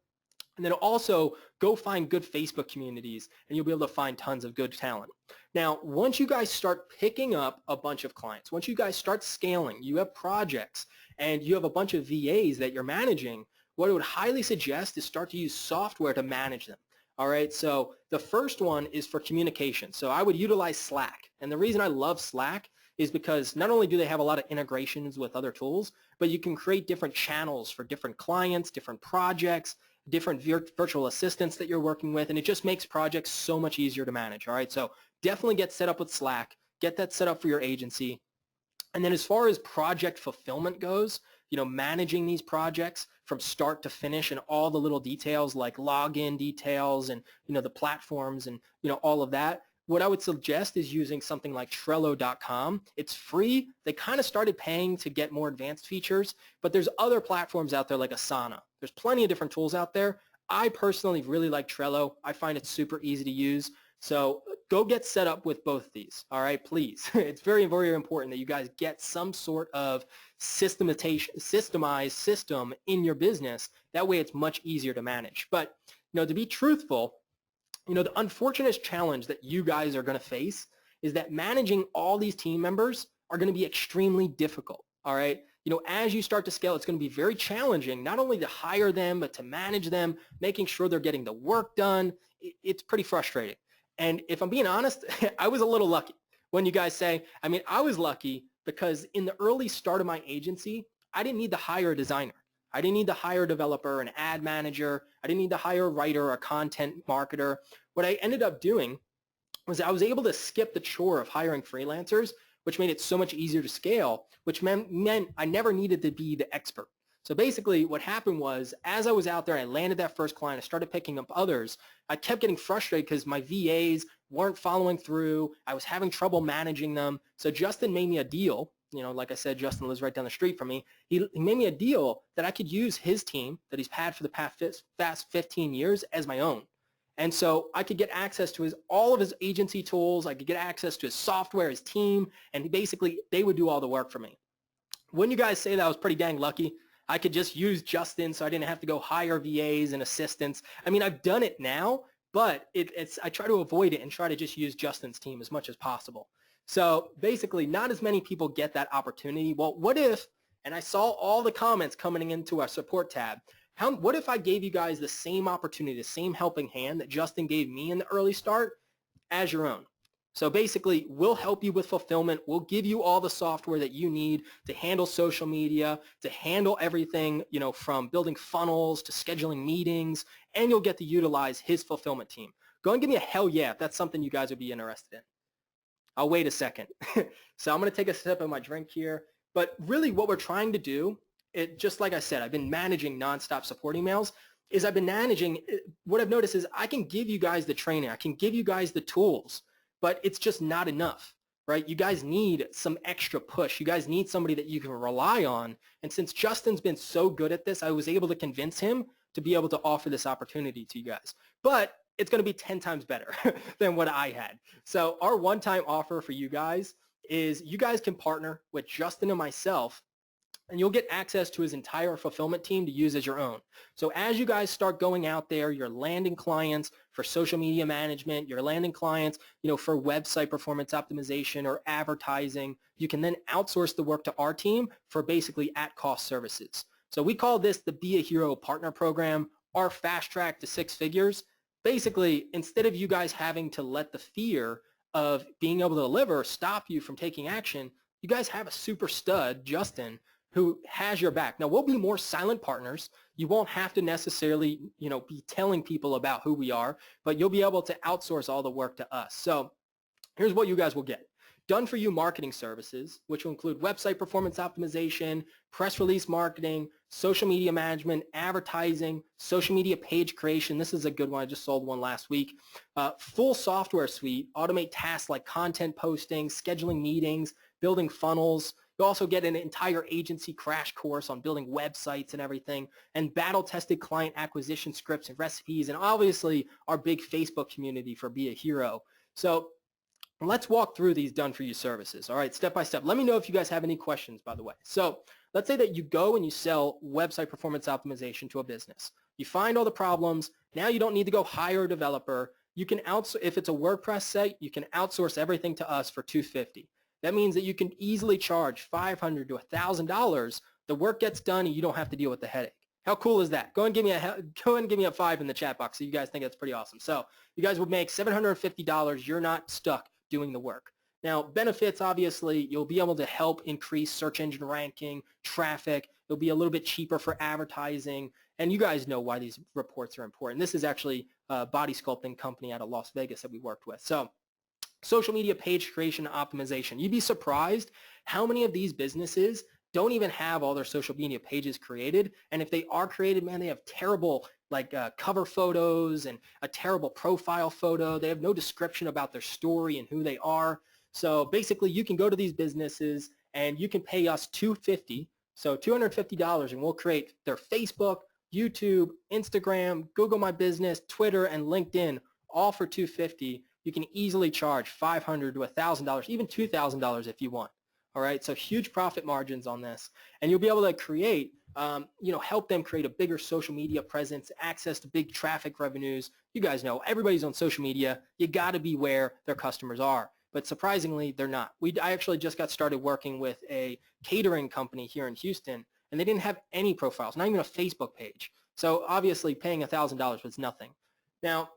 and then also go find good Facebook communities, and you'll be able to find tons of good talent. Now, once you guys start picking up a bunch of clients, once you guys start scaling, you have projects, and you have a bunch of VAs that you're managing, what I would highly suggest is start to use software to manage them. All right, so the first one is for communication. So I would utilize Slack, and the reason I love Slack is because not only do they have a lot of integrations with other tools, but you can create different channels for different clients, different projects, different virtual assistants that you're working with, and it just makes projects so much easier to manage. All right, so definitely get set up with Slack, get that set up for your agency. And then as far as project fulfillment goes, managing these projects from start to finish and all the little details like login details and, the platforms and, all of that, what I would suggest is using something like Trello.com. It's free. They kind of started paying to get more advanced features, but there's other platforms out there like Asana. There's plenty of different tools out there. I personally really like Trello. I find it super easy to use. So go get set up with both of these, all right, please. It's very, very important that you guys get some sort of systemized system in your business. That way it's much easier to manage. But, to be truthful, the unfortunate challenge that you guys are going to face is that managing all these team members are going to be extremely difficult, all right? As you start to scale, it's going to be very challenging, not only to hire them, but to manage them, making sure they're getting the work done. It's pretty frustrating. And if I'm being honest, I was a little lucky. When you guys say, I was lucky because in the early start of my agency, I didn't need to hire a designer. I didn't need to hire a developer, an ad manager. I didn't need to hire a writer, a content marketer. What I ended up doing was I was able to skip the chore of hiring freelancers, which made it so much easier to scale, which meant I never needed to be the expert. So basically what happened was as I was out there, I landed that first client, I started picking up others. I kept getting frustrated because my VAs weren't following through. I was having trouble managing them. So Justin made me a deal. Like I said, Justin lives right down the street from me. He made me a deal that I could use his team that he's had for the past 15 years as my own. And so I could get access to all of his agency tools. I could get access to his software, his team, and basically they would do all the work for me. Wouldn't you guys say that I was pretty dang lucky? I could just use Justin so I didn't have to go hire VAs and assistants. I've done it now, but I try to avoid it and try to just use Justin's team as much as possible. So basically, not as many people get that opportunity. Well, what if, and I saw all the comments coming into our support tab, what if I gave you guys the same opportunity, the same helping hand that Justin gave me in the early start as your own? So basically, we'll help you with fulfillment. We'll give you all the software that you need to handle social media, to handle everything, from building funnels to scheduling meetings, and you'll get to utilize his fulfillment team. Go and give me a hell yeah if that's something you guys would be interested in. I'll wait a second. So I'm going to take a sip of my drink here. But really what we're trying to do, just like I said, I've been managing nonstop support emails, what I've noticed is I can give you guys the training. I can give you guys the tools. But it's just not enough, right? You guys need some extra push. You guys need somebody that you can rely on. And since Justin's been so good at this, I was able to convince him to be able to offer this opportunity to you guys. But it's going to be 10 times better than what I had. So our one-time offer for you guys is you guys can partner with Justin and myself, and you'll get access to his entire fulfillment team to use as your own. So as you guys start going out there, you're landing clients for social media management, you're landing clients, for website performance optimization or advertising, you can then outsource the work to our team for basically at-cost services. So we call this the Be a Hero Partner Program, our fast track to 6 figures. Basically, instead of you guys having to let the fear of being able to deliver stop you from taking action, you guys have a super stud, Justin, who has your back. Now, we'll be more silent partners. You won't have to necessarily, be telling people about who we are, but you'll be able to outsource all the work to us. So here's what you guys will get. Done for you marketing services, which will include website performance optimization, press release marketing, social media management, advertising, social media page creation. This is a good one. I just sold one last week. Full software suite, automate tasks like content posting, scheduling meetings, building funnels. You also get an entire agency crash course on building websites and everything, and battle-tested client acquisition scripts and recipes, and obviously our big Facebook community for Be a Hero. So let's walk through these done-for-you services, all right, step by step. Let me know if you guys have any questions, by the way. So let's say that you go and you sell website performance optimization to a business. You find all the problems. Now you don't need to go hire a developer. You can outsource, if it's a WordPress site, you can outsource everything to us for $250. That means that you can easily charge $500 to $1,000. The work gets done and you don't have to deal with the headache. How cool is that? Go and give me a 5 in the chat box so you guys think that's pretty awesome. So you guys would make $750. You're not stuck doing the work. Now, benefits, obviously, you'll be able to help increase search engine ranking, traffic. It'll be a little bit cheaper for advertising. And you guys know why these reports are important. This is actually a body sculpting company out of Las Vegas that we worked with. So social media page creation optimization. You'd be surprised how many of these businesses don't even have all their social media pages created. And if they are created, man, they have terrible cover photos and a terrible profile photo. They have no description about their story and who they are. So basically you can go to these businesses and you can pay us $250, so $250, and we'll create their Facebook, YouTube, Instagram, Google My Business, Twitter, and LinkedIn, all for $250. You can easily charge $500 to $1,000, even $2,000 if you want. All right, so huge profit margins on this, and you'll be able to create, help them create a bigger social media presence, access to big traffic revenues. You guys know everybody's on social media. You got to be where their customers are, but surprisingly, they're not. I actually just got started working with a catering company here in Houston, and they didn't have any profiles, not even a Facebook page. So obviously, paying $1,000 was nothing. Now,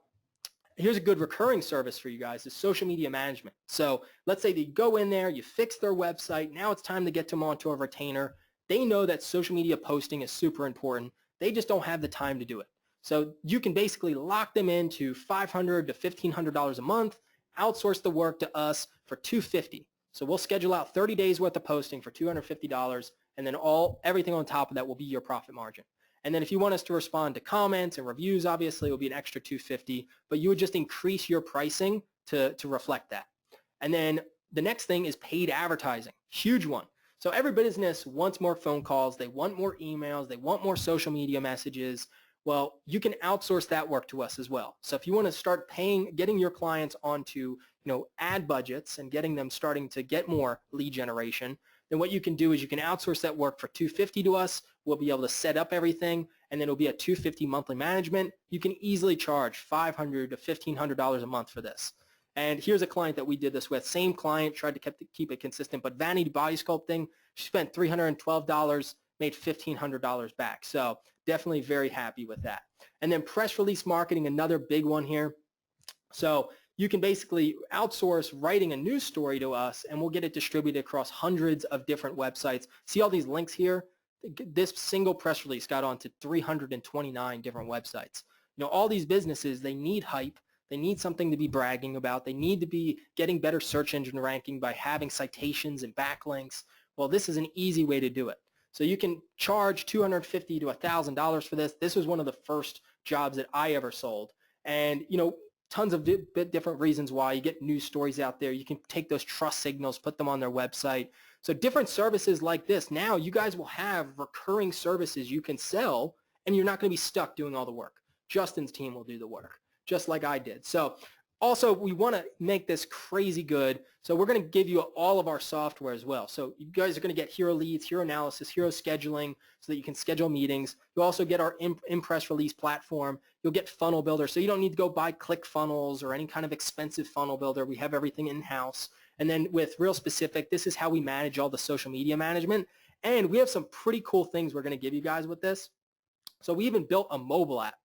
here's a good recurring service for you guys is social media management. So let's say that you go in there, you fix their website. Now it's time to get them onto a retainer. They know that social media posting is super important. They just don't have the time to do it. So you can basically lock them into $500 to $1,500 a month, outsource the work to us for $250. So we'll schedule out 30 days worth of posting for $250, and then everything on top of that will be your profit margin. And then if you want us to respond to comments and reviews, obviously it will be an extra $250, but you would just increase your pricing to reflect that. And then the next thing is paid advertising, huge one. So every business wants more phone calls, they want more emails, they want more social media messages. Well, you can outsource that work to us as well. So if you want to start getting your clients onto, ad budgets and getting them starting to get more lead generation, then what you can do is you can outsource that work for $250 to us. We'll be able to set up everything, and then it'll be a $250 monthly management. You can easily charge $500 to $1,500 a month for this. And here's a client that we did this with. Same client, tried to keep it consistent, but Vanity Body Sculpting, she spent $312, made $1,500 back. So definitely very happy with that. And then press release marketing, another big one here. So you can basically outsource writing a news story to us, and we'll get it distributed across hundreds of different websites. See all these links here? This single press release got onto 329 different websites. All these businesses, they need hype. They need something to be bragging about. They need to be getting better search engine ranking by having citations and backlinks. Well, this is an easy way to do it. So you can charge $250 to $1,000 for this. This was one of the first jobs that I ever sold. And, tons of different reasons why. You get news stories out there. You can take those trust signals, put them on their website. So different services like this. Now you guys will have recurring services you can sell, and you're not going to be stuck doing all the work. Justin's team will do the work, just like I did. So also, we want to make this crazy good. So we're going to give you all of our software as well. So you guys are going to get Hero Leads, Hero Analysis, Hero Scheduling, so that you can schedule meetings. You'll also get our Impress Release platform. You'll get Funnel Builder, so you don't need to go buy ClickFunnels or any kind of expensive funnel builder. We have everything in-house. And then with Real Specific, this is how we manage all the social media management. And we have some pretty cool things we're going to give you guys with this. So we even built a mobile app.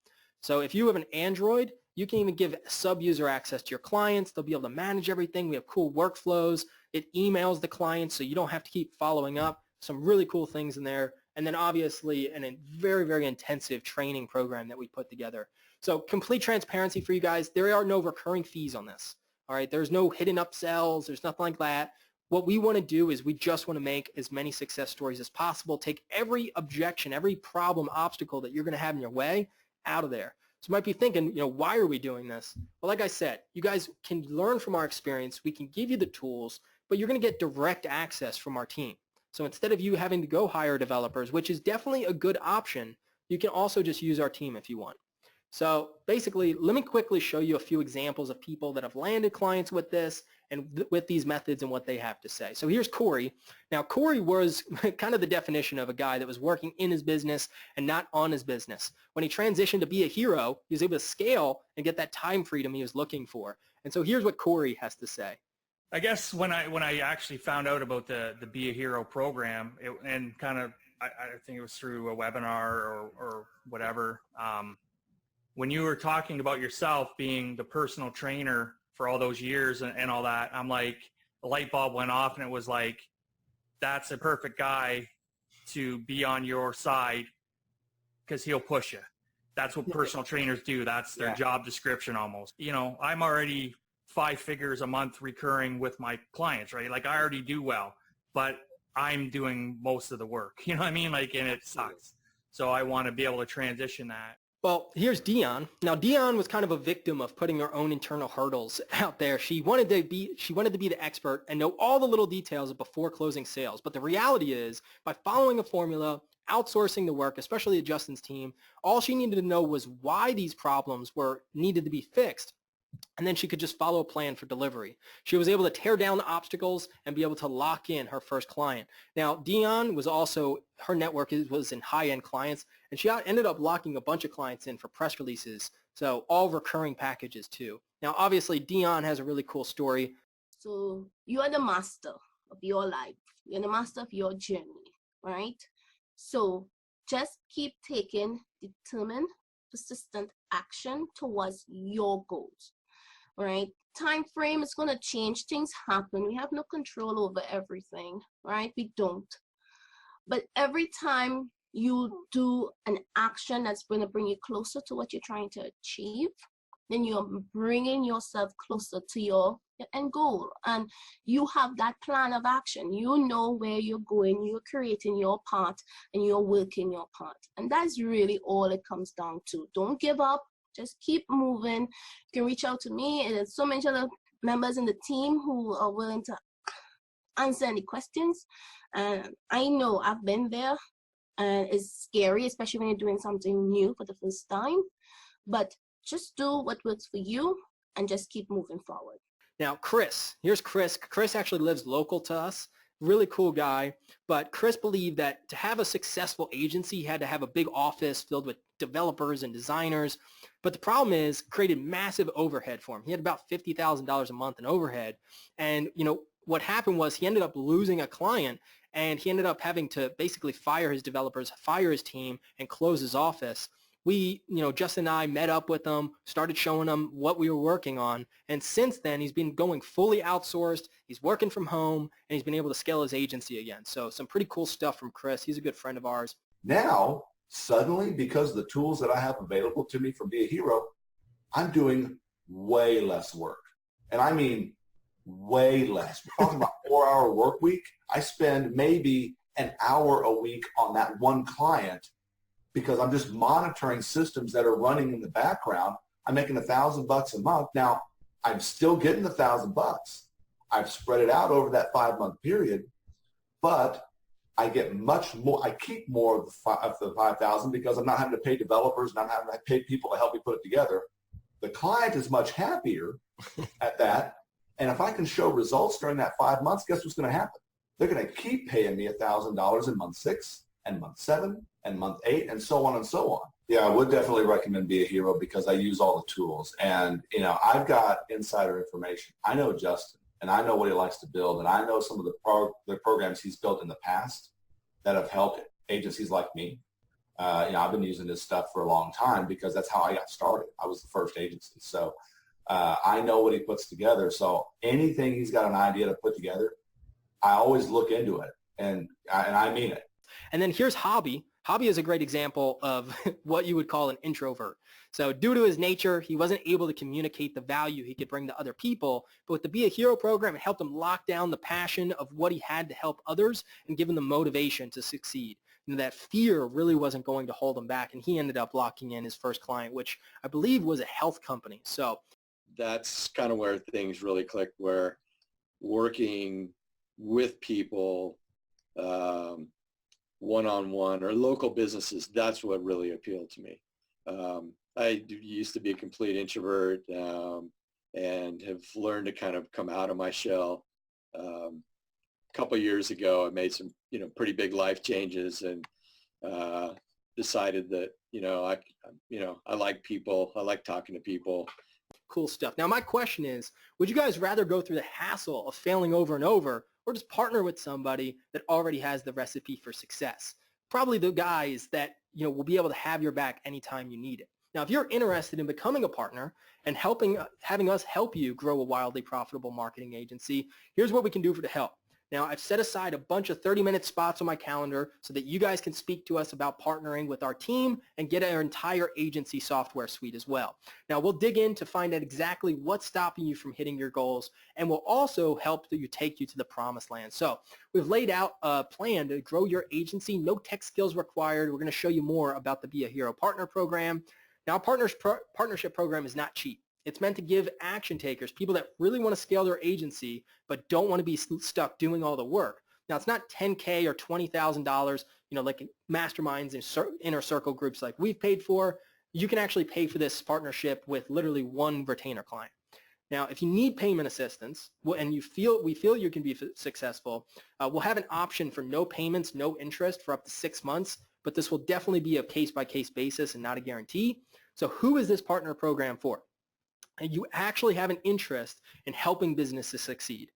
So if you have an Android, you can even give sub-user access to your clients. They'll be able to manage everything. We have cool workflows. It emails the clients, so you don't have to keep following up. Some really cool things in there. And then obviously a very, very intensive training program that we put together. So complete transparency for you guys. There are no recurring fees on this. All right, there's no hidden upsells. There's nothing like that. What we want to do is we just want to make as many success stories as possible. Take every objection, every problem, obstacle that you're going to have in your way out of there. So you might be thinking, why are we doing this? Well, like I said, you guys can learn from our experience. We can give you the tools, but you're going to get direct access from our team. So instead of you having to go hire developers, which is definitely a good option, you can also just use our team if you want. So basically, let me quickly show you a few examples of people that have landed clients with this and with these methods and what they have to say. So here's Corey. Now, Corey was kind of the definition of a guy that was working in his business and not on his business. When he transitioned to be a hero, he was able to scale and get that time freedom he was looking for. And so here's what Corey has to say. I guess when I actually found out about the Be a Hero program, and kind of, I think it was through a webinar or whatever, when you were talking about yourself being the personal trainer for all those years and all that, I'm like, the light bulb went off, and it was like, that's a perfect guy to be on your side, because he'll push you. That's what personal trainers do. That's their job description almost. You know, I'm already 5 figures a month recurring with my clients, right? Like I already do well, but I'm doing most of the work. You know what I mean? Like, and it sucks. So I want to be able to transition that. Well, here's Dion. Now, Dion was kind of a victim of putting her own internal hurdles out there. She wanted to be the expert and know all the little details before closing sales. But the reality is, by following a formula, outsourcing the work, especially at Justin's team, all she needed to know was why these problems needed to be fixed. And then she could just follow a plan for delivery. She was able to tear down the obstacles and be able to lock in her first client. Now, Dion was also, her network was in high-end clients, and she ended up locking a bunch of clients in for press releases, so all recurring packages too. Now, obviously, Dion has a really cool story. So you are the master of your life. You're the master of your journey, right? So just keep taking determined, persistent action towards your goals. Right? Time frame is going to change. Things happen. We have no control over everything, right? We don't. But every time you do an action that's going to bring you closer to what you're trying to achieve, then you're bringing yourself closer to your end goal. And you have that plan of action. You know where you're going. You're creating your part and you're working your part. And that's really all it comes down to. Don't give up. Just keep moving. You can reach out to me, and there's so many other members in the team who are willing to answer any questions. And I know I've been there, and it's scary, especially when you're doing something new for the first time. But just do what works for you and just keep moving forward. Now, Chris, here's Chris. Chris actually lives local to us. Really cool guy. But Chris believed that to have a successful agency, he had to have a big office filled with developers and designers. But the problem is, created massive overhead for him. He had about $50,000 a month in overhead. And, you know, what happened was he ended up losing a client, and he ended up having to basically fire his developers, fire his team, and close his office. Justin and I met up with him, started showing him what we were working on. And since then, he's been going fully outsourced. He's working from home, and he's been able to scale his agency again. So some pretty cool stuff from Chris. He's a good friend of ours. Now, suddenly, because of the tools that I have available to me from Be a Hero, I'm doing way less work. And I mean way less. We're talking about 4-hour work week. I spend maybe an hour a week on that one client because I'm just monitoring systems that are running in the background. I'm making $1,000 a month. Now, I'm still getting the $1,000. I've spread it out over that 5-month period, but I get much more. I keep more of the 5,000 because I'm not having to pay developers and I'm having to pay people to help me put it together. The client is much happier at that. And if I can show results during that 5 months, guess what's going to happen? They're going to keep paying me $1,000 in month 6 and month 7 and month 8 and so on and so on. Yeah, I would definitely recommend Be a Hero because I use all the tools. And, I've got insider information. I know Justin. And I know what he likes to build, and I know some of the programs he's built in the past that have helped agencies like me. I've been using this stuff for a long time because that's how I got started. I was the first agency. So I know what he puts together. So anything he's got an idea to put together, I always look into it, and I mean it. And then here's Hobby. Hobby is a great example of what you would call an introvert. So due to his nature, he wasn't able to communicate the value he could bring to other people. But with the Be a Hero program, it helped him lock down the passion of what he had to help others and give him the motivation to succeed. That fear really wasn't going to hold him back. And he ended up locking in his first client, which I believe was a health company. So that's kind of where things really clicked, where working with people one-on-one or local businesses, that's what really appealed to me. I used to be a complete introvert and have learned to kind of come out of my shell. A couple of years ago, I made some, pretty big life changes and decided that, I like people. I like talking to people. Cool stuff. Now, my question is, would you guys rather go through the hassle of failing over and over or just partner with somebody that already has the recipe for success? Probably the guys that, will be able to have your back anytime you need it. Now, if you're interested in becoming a partner and having us help you grow a wildly profitable marketing agency, here's what we can do to help. Now, I've set aside a bunch of 30-minute spots on my calendar so that you guys can speak to us about partnering with our team and get our entire agency software suite as well. Now, we'll dig in to find out exactly what's stopping you from hitting your goals, and we'll also help you take you to the promised land. So we've laid out a plan to grow your agency, no tech skills required. We're going to show you more about the Be a Hero Partner Program. Now, partnership program is not cheap. It's meant to give action takers, people that really want to scale their agency but don't want to be stuck doing all the work. Now, it's not $10K or $20,000, like masterminds and inner circle groups like we've paid for. You can actually pay for this partnership with literally one retainer client. Now, if you need payment assistance and we feel you can be successful, we'll have an option for no payments, no interest for up to 6 months, but this will definitely be a case-by-case basis and not a guarantee. So who is this partner program for? And you actually have an interest in helping businesses succeed.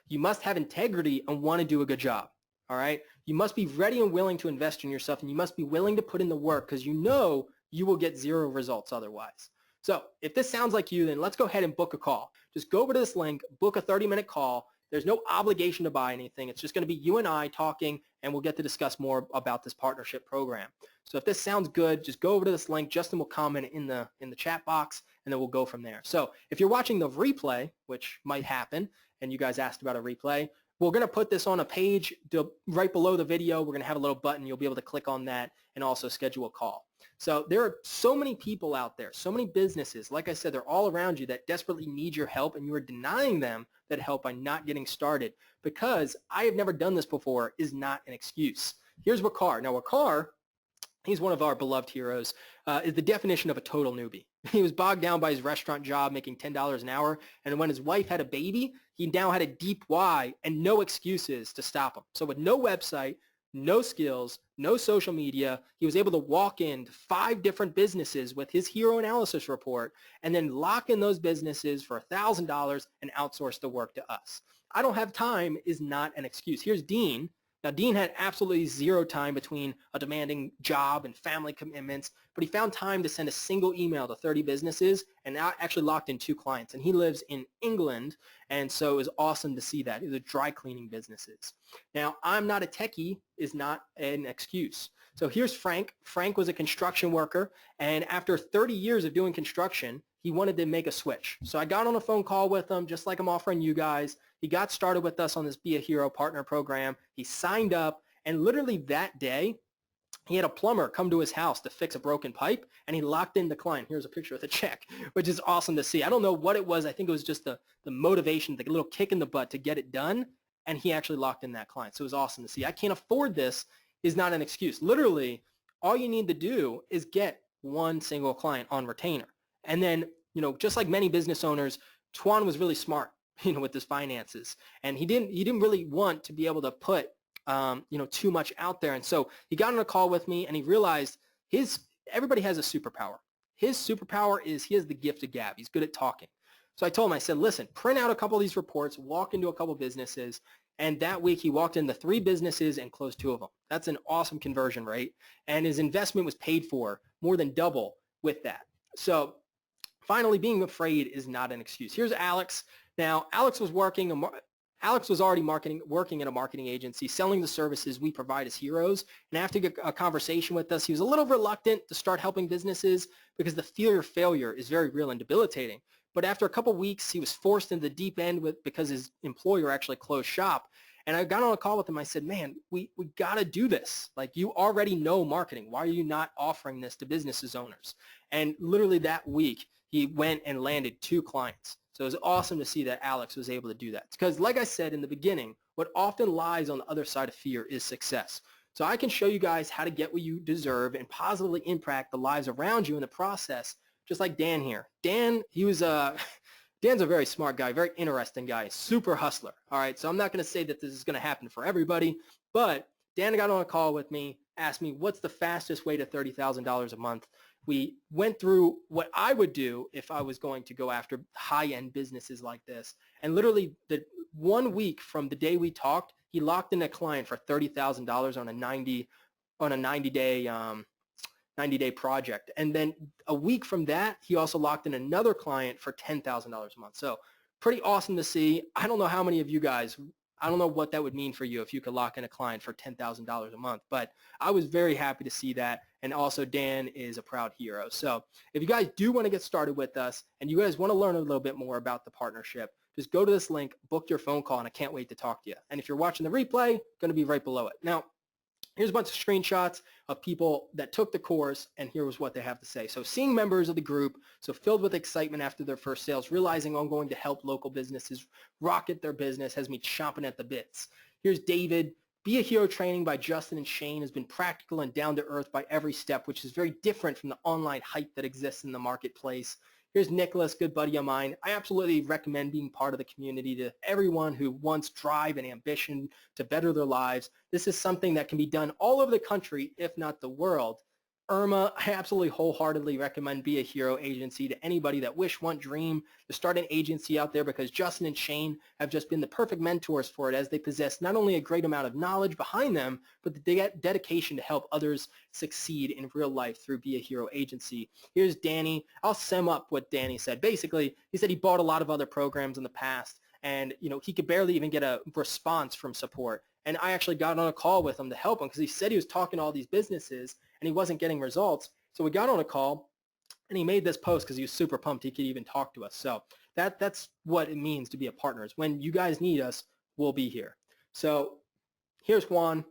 You must have integrity and want to do a good job, all right? You must be ready and willing to invest in yourself, and you must be willing to put in the work because you know you will get zero results otherwise. So if this sounds like you, then let's go ahead and book a call. Just go over to this link, book a 30-minute call. There's no obligation to buy anything. It's just going to be you and I talking, and we'll get to discuss more about this partnership program. So if this sounds good, just go over to this link. Justin will comment in the chat box, and then we'll go from there. So if you're watching the replay, which might happen, and you guys asked about a replay, we're going to put this on a page right below the video. We're going to have a little button. You'll be able to click on that and also schedule a call. So there are so many people out there, so many businesses, like I said, they're all around you that desperately need your help, and you are denying them that help by not getting started because I have never done this before is not an excuse. Here's Waqar. Now, Waqar, he's one of our beloved heroes, is the definition of a total newbie. He was bogged down by his restaurant job making $10 an hour, and when his wife had a baby, he now had a deep why and no excuses to stop him. So with no website, no skills, no social media, he was able to walk into 5 different businesses with his hero analysis report and then lock in those businesses for $1,000 and outsource the work to us. I don't have time is not an excuse. Here's Dean. Now, Dean had absolutely zero time between a demanding job and family commitments, but he found time to send a single email to 30 businesses and now actually locked in 2 clients. And he lives in England, and so it was awesome to see that. It was dry cleaning businesses. Now, I'm not a techie is not an excuse. So here's Frank. Frank was a construction worker, and after 30 years of doing construction, he wanted to make a switch. So I got on a phone call with him, just like I'm offering you guys. He got started with us on this Be a Hero Partner Program. He signed up, and literally that day, he had a plumber come to his house to fix a broken pipe, and he locked in the client. Here's a picture of the check, which is awesome to see. I don't know what it was. I think it was just the motivation, the little kick in the butt to get it done, and he actually locked in that client. So it was awesome to see. I can't afford this is not an excuse. Literally, all you need to do is get one single client on retainer. And then, just like many business owners, Tuan was really smart, with his finances, and he didn't really want to be able to put, too much out there. And so he got on a call with me, and he realized everybody has a superpower. His superpower is he has the gift of gab. He's good at talking. So I told him, I said, listen, print out a couple of these reports, walk into a couple of businesses, and that week he walked into 3 businesses and closed 2 of them. That's an awesome conversion rate, and his investment was paid for more than double with that. So finally, being afraid is not an excuse. Here's Alex. Now, Alex was already working at a marketing agency, selling the services we provide as heroes. And after a conversation with us, he was a little reluctant to start helping businesses because the fear of failure is very real and debilitating. But after a couple of weeks, he was forced into the deep end because his employer actually closed shop. And I got on a call with him. I said, man, we got to do this. Like, you already know marketing. Why are you not offering this to businesses owners? And literally that week, he went and landed 2 clients. So it was awesome to see that Alex was able to do that. Because like I said in the beginning, what often lies on the other side of fear is success. So I can show you guys how to get what you deserve and positively impact the lives around you in the process, just like Dan here. Dan, Dan's a very smart guy, very interesting guy, super hustler. All right, so I'm not going to say that this is going to happen for everybody, but Dan got on a call with me, asked me what's the fastest way to $30,000 a month. We went through what I would do if I was going to go after high-end businesses like this. And literally the 1 week from the day we talked, he locked in a client for $30,000 on a 90-day project. And then a week from that, he also locked in another client for $10,000 a month. So pretty awesome to see. I don't know how many of you guys I don't know what that would mean for you if you could lock in a client for $10,000 a month, but I was very happy to see that. And also Dan is a proud hero. So if you guys do want to get started with us and you guys want to learn a little bit more about the partnership, just go to this link, book your phone call, and I can't wait to talk to you. And if you're watching the replay, going to be right below it. Now, here's a bunch of screenshots of people that took the course, and here was what they have to say. So seeing members of the group, so filled with excitement after their first sales, realizing I'm going to help local businesses rocket their business has me chomping at the bits. Here's David. Be a Hero training by Justin and Shane has been practical and down to earth by every step, which is very different from the online hype that exists in the marketplace. Here's Nicholas, good buddy of mine. I absolutely recommend being part of the community to everyone who wants drive and ambition to better their lives. This is something that can be done all over the country, if not the world. Irma, I absolutely wholeheartedly recommend Be a Hero agency to anybody that wish, want, dream to start an agency out there, because Justin and Shane have just been the perfect mentors for it, as they possess not only a great amount of knowledge behind them, but the dedication to help others succeed in real life through Be a Hero agency. Here's Danny. I'll sum up what Danny said. Basically, he said he bought a lot of other programs in the past, and he could barely even get a response from support. And I actually got on a call with him to help him, because he said he was talking to all these businesses and he wasn't getting results. So we got on a call and he made this post because he was super pumped he could even talk to us. So that's what it means to be a partner. Is when you guys need us, we'll be here. So here's Juan.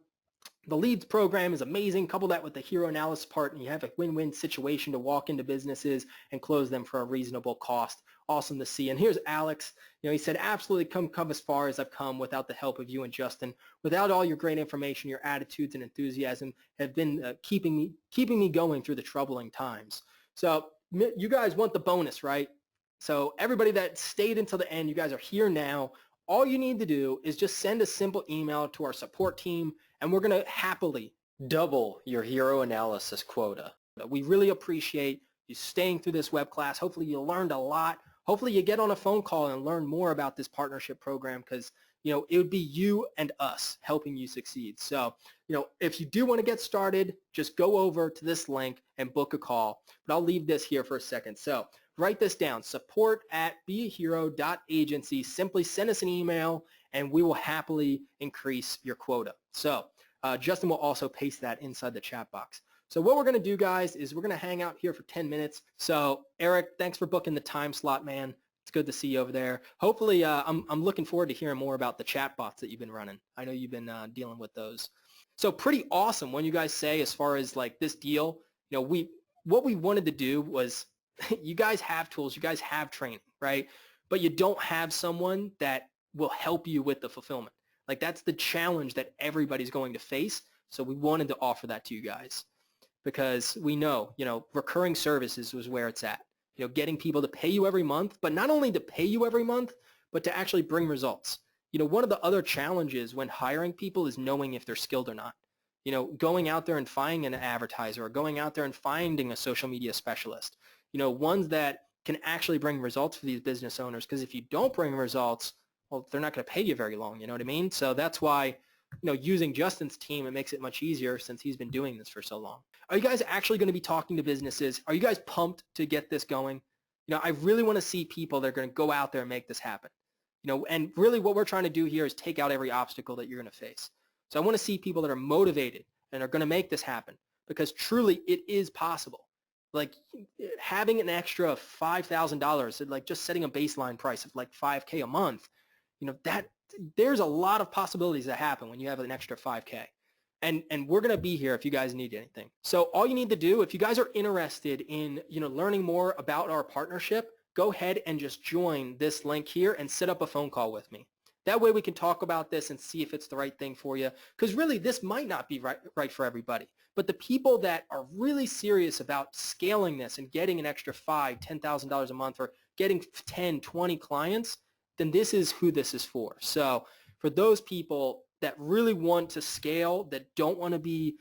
The leads program is amazing. Couple that with the hero analysis part, and you have a win-win situation to walk into businesses and close them for a reasonable cost. Awesome to see. And here's Alex. He said, absolutely come as far as I've come without the help of you and Justin. Without all your great information, your attitudes and enthusiasm have been keeping me going through the troubling times. So you guys want the bonus, right? So everybody that stayed until the end, you guys are here now. All you need to do is just send a simple email to our support team, and we're going to happily double your hero analysis quota. We really appreciate you staying through this web class. Hopefully you learned a lot. Hopefully you get on a phone call and learn more about this partnership program, because it would be you and us helping you succeed. So if you do want to get started, just go over to this link and book a call. But I'll leave this here for a second. So write this down, support@beahero.agency. Simply send us an email and we will happily increase your quota. So Justin will also paste that inside the chat box. So what we're going to do, guys, is we're going to hang out here for 10 minutes. So Eric, thanks for booking the time slot, man. It's good to see you over there. Hopefully, I'm looking forward to hearing more about the chat bots that you've been running. I know you've been dealing with those. So pretty awesome when you guys say, as far as like this deal, what we wanted to do was, you guys have tools, you guys have training, right? But you don't have someone that will help you with the fulfillment. Like, that's the challenge that everybody's going to face. So we wanted to offer that to you guys, because we know, recurring services was where it's at. Getting people to pay you every month, but not only to pay you every month, but to actually bring results. One of the other challenges when hiring people is knowing if they're skilled or not. Going out there and finding an advertiser, or going out there and finding a social media specialist, ones that can actually bring results for these business owners. Because if you don't bring results, well, they're not going to pay you very long. You know what I mean? So that's why, using Justin's team, it makes it much easier, since he's been doing this for so long. Are you guys actually going to be talking to businesses? Are you guys pumped to get this going? I really want to see people that are going to go out there and make this happen. And really what we're trying to do here is take out every obstacle that you're going to face. So I want to see people that are motivated and are going to make this happen, because truly it is possible. Like, having an extra $5,000, like just setting a baseline price of like $5K a month, that there's a lot of possibilities that happen when you have an extra $5K. And we're going to be here if you guys need anything. So all you need to do, if you guys are interested in, learning more about our partnership, go ahead and just join this link here and set up a phone call with me. That way we can talk about this and see if it's the right thing for you. Because really, this might not be right for everybody. But the people that are really serious about scaling this and getting an extra $5,000, $10,000 a month, or getting 10, 20 clients, then this is who this is for. So for those people that really want to scale, that don't want to be,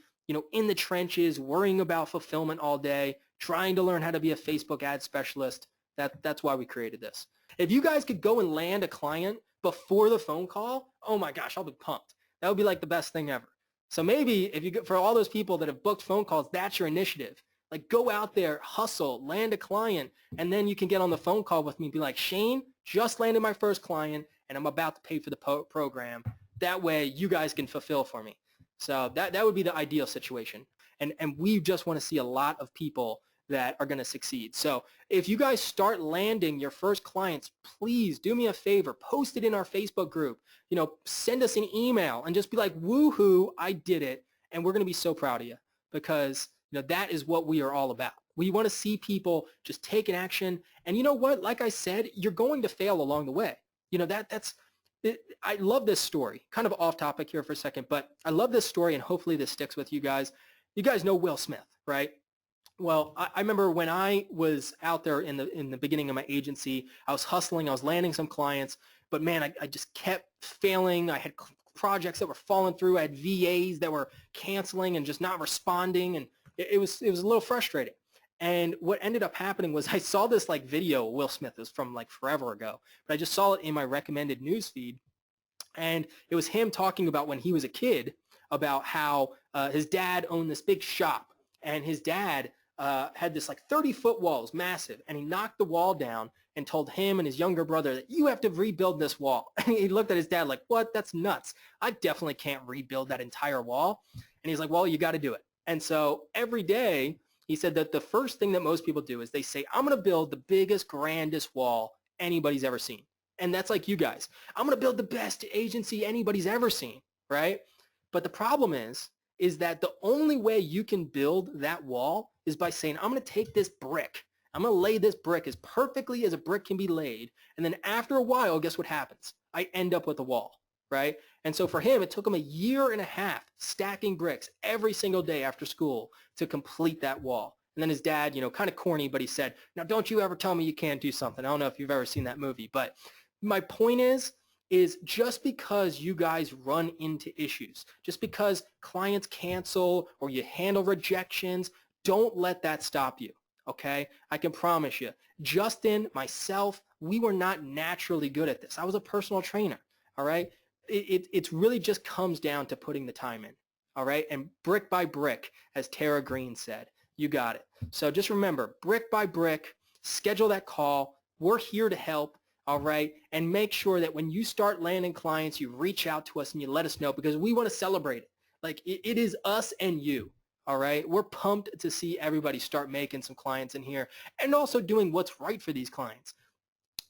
in the trenches, worrying about fulfillment all day, trying to learn how to be a Facebook ad specialist, that's why we created this. If you guys could go and land a client before the phone call, oh my gosh, I'll be pumped. That would be like the best thing ever. So maybe if you get, for all those people that have booked phone calls, that's your initiative. Like, go out there, hustle, land a client, and then you can get on the phone call with me and be like, Shane, just landed my first client, and I'm about to pay for the program. That way you guys can fulfill for me. So that would be the ideal situation. And we just want to see a lot of people that are going to succeed. So if you guys start landing your first clients, please do me a favor, post it in our Facebook group, send us an email and just be like, woohoo, I did it. And we're going to be so proud of you because that is what we are all about. We want to see people just take an action. And you know what? Like I said, you're going to fail along the way. I love this story. Kind of off topic here for a second, but I love this story and hopefully this sticks with you guys. You guys know Will Smith, right? Well, I remember when I was out there in the beginning of my agency, I was hustling, I was landing some clients, but man, I just kept failing. I had projects that were falling through. I had VAs that were canceling and just not responding, and it was a little frustrating. And what ended up happening was I saw this video of Will Smith. It was from forever ago, but I just saw it in my recommended news feed, and it was him talking about when he was a kid about how his dad owned this big shop, and his dad had this 30-foot wall, it was massive, and he knocked the wall down and told him and his younger brother that you have to rebuild this wall. And he looked at his dad like, what? That's nuts. I definitely can't rebuild that entire wall. And he's like, well, you got to do it. And so every day he said that the first thing that most people do is they say, I'm going to build the biggest, grandest wall anybody's ever seen. And that's like you guys. I'm going to build the best agency anybody's ever seen, right? But the problem is that the only way you can build that wall is by saying, I'm going to take this brick. I'm going to lay this brick as perfectly as a brick can be laid. And then after a while, guess what happens? I end up with a wall, right? And so for him, it took him 1.5 years stacking bricks every single day after school to complete that wall. And then his dad, kind of corny, but he said, now don't you ever tell me you can't do something. I don't know if you've ever seen that movie, but my point is just because you guys run into issues, just because clients cancel or you handle rejections, don't let that stop you, okay? I can promise you, Justin, myself, we were not naturally good at this. I was a personal trainer, all right? It really just comes down to putting the time in, all right? And brick by brick, as Tara Green said, you got it. So just remember, brick by brick, schedule that call. We're here to help. All right, and make sure that when you start landing clients, you reach out to us and you let us know because we want to celebrate it. It is us and you, all right? We're pumped to see everybody start making some clients in here and also doing what's right for these clients.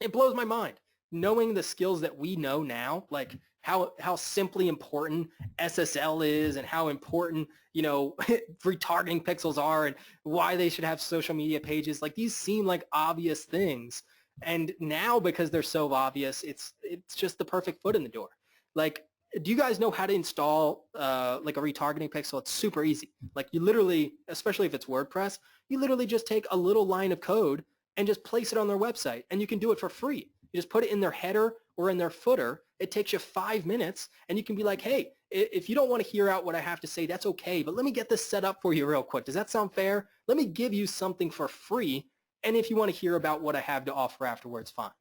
It blows my mind knowing the skills that we know now, like how simply important SSL is and how important, retargeting pixels are and why they should have social media pages. These seem like obvious things. And now, because they're so obvious, it's just the perfect foot in the door. Do you guys know how to install a retargeting pixel? It's super easy. You literally, especially if it's WordPress, you literally just take a little line of code and just place it on their website, and you can do it for free. You just put it in their header or in their footer. It takes you 5 minutes, and you can be like, hey, if you don't want to hear out what I have to say, that's okay, but let me get this set up for you real quick. Does that sound fair? Let me give you something for free. And if you want to hear about what I have to offer afterwards, fine.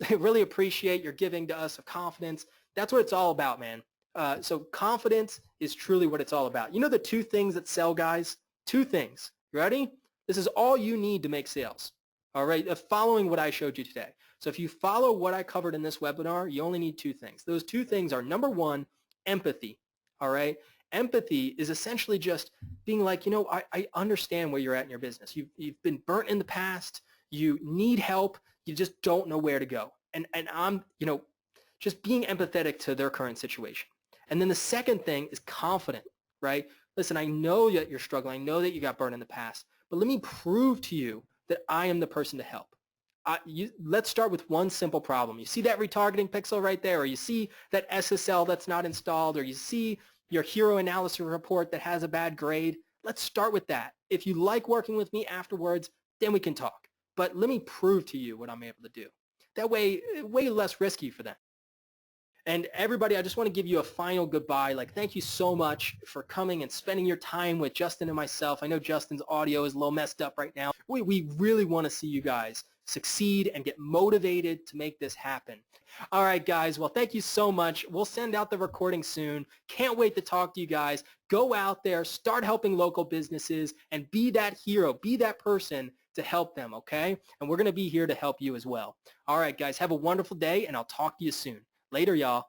I really appreciate your giving to us of confidence. That's what it's all about, man. So confidence is truly what it's all about. You know the 2 things that sell, guys? 2 things. You ready? This is all you need to make sales. All right? Following what I showed you today. So if you follow what I covered in this webinar, you only need 2 things. Those 2 things are, number 1, empathy. All right? Empathy is essentially just being like, I understand where you're at in your business. You've been burnt in the past. You need help. You just don't know where to go. And I'm, just being empathetic to their current situation. And then the second thing is confident, right? Listen, I know that you're struggling. I know that you got burnt in the past, but let me prove to you that I am the person to help. Let's start with one simple problem. You see that retargeting pixel right there, or you see that SSL that's not installed, or you see your hero analysis report that has a bad grade. Let's start with that. If you like working with me afterwards, then we can talk. But let me prove to you what I'm able to do. That way less risky for them. And everybody, I just want to give you a final goodbye. Like, thank you so much for coming and spending your time with Justin and myself. I know Justin's audio is a little messed up right now. We really want to see you guys succeed and get motivated to make this happen. All right, guys. Well, thank you so much. We'll send out the recording soon. Can't wait to talk to you guys. Go out there, start helping local businesses, and be that hero. Be that person to help them, okay? And we're going to be here to help you as well. All right, guys. Have a wonderful day, and I'll talk to you soon. Later, y'all.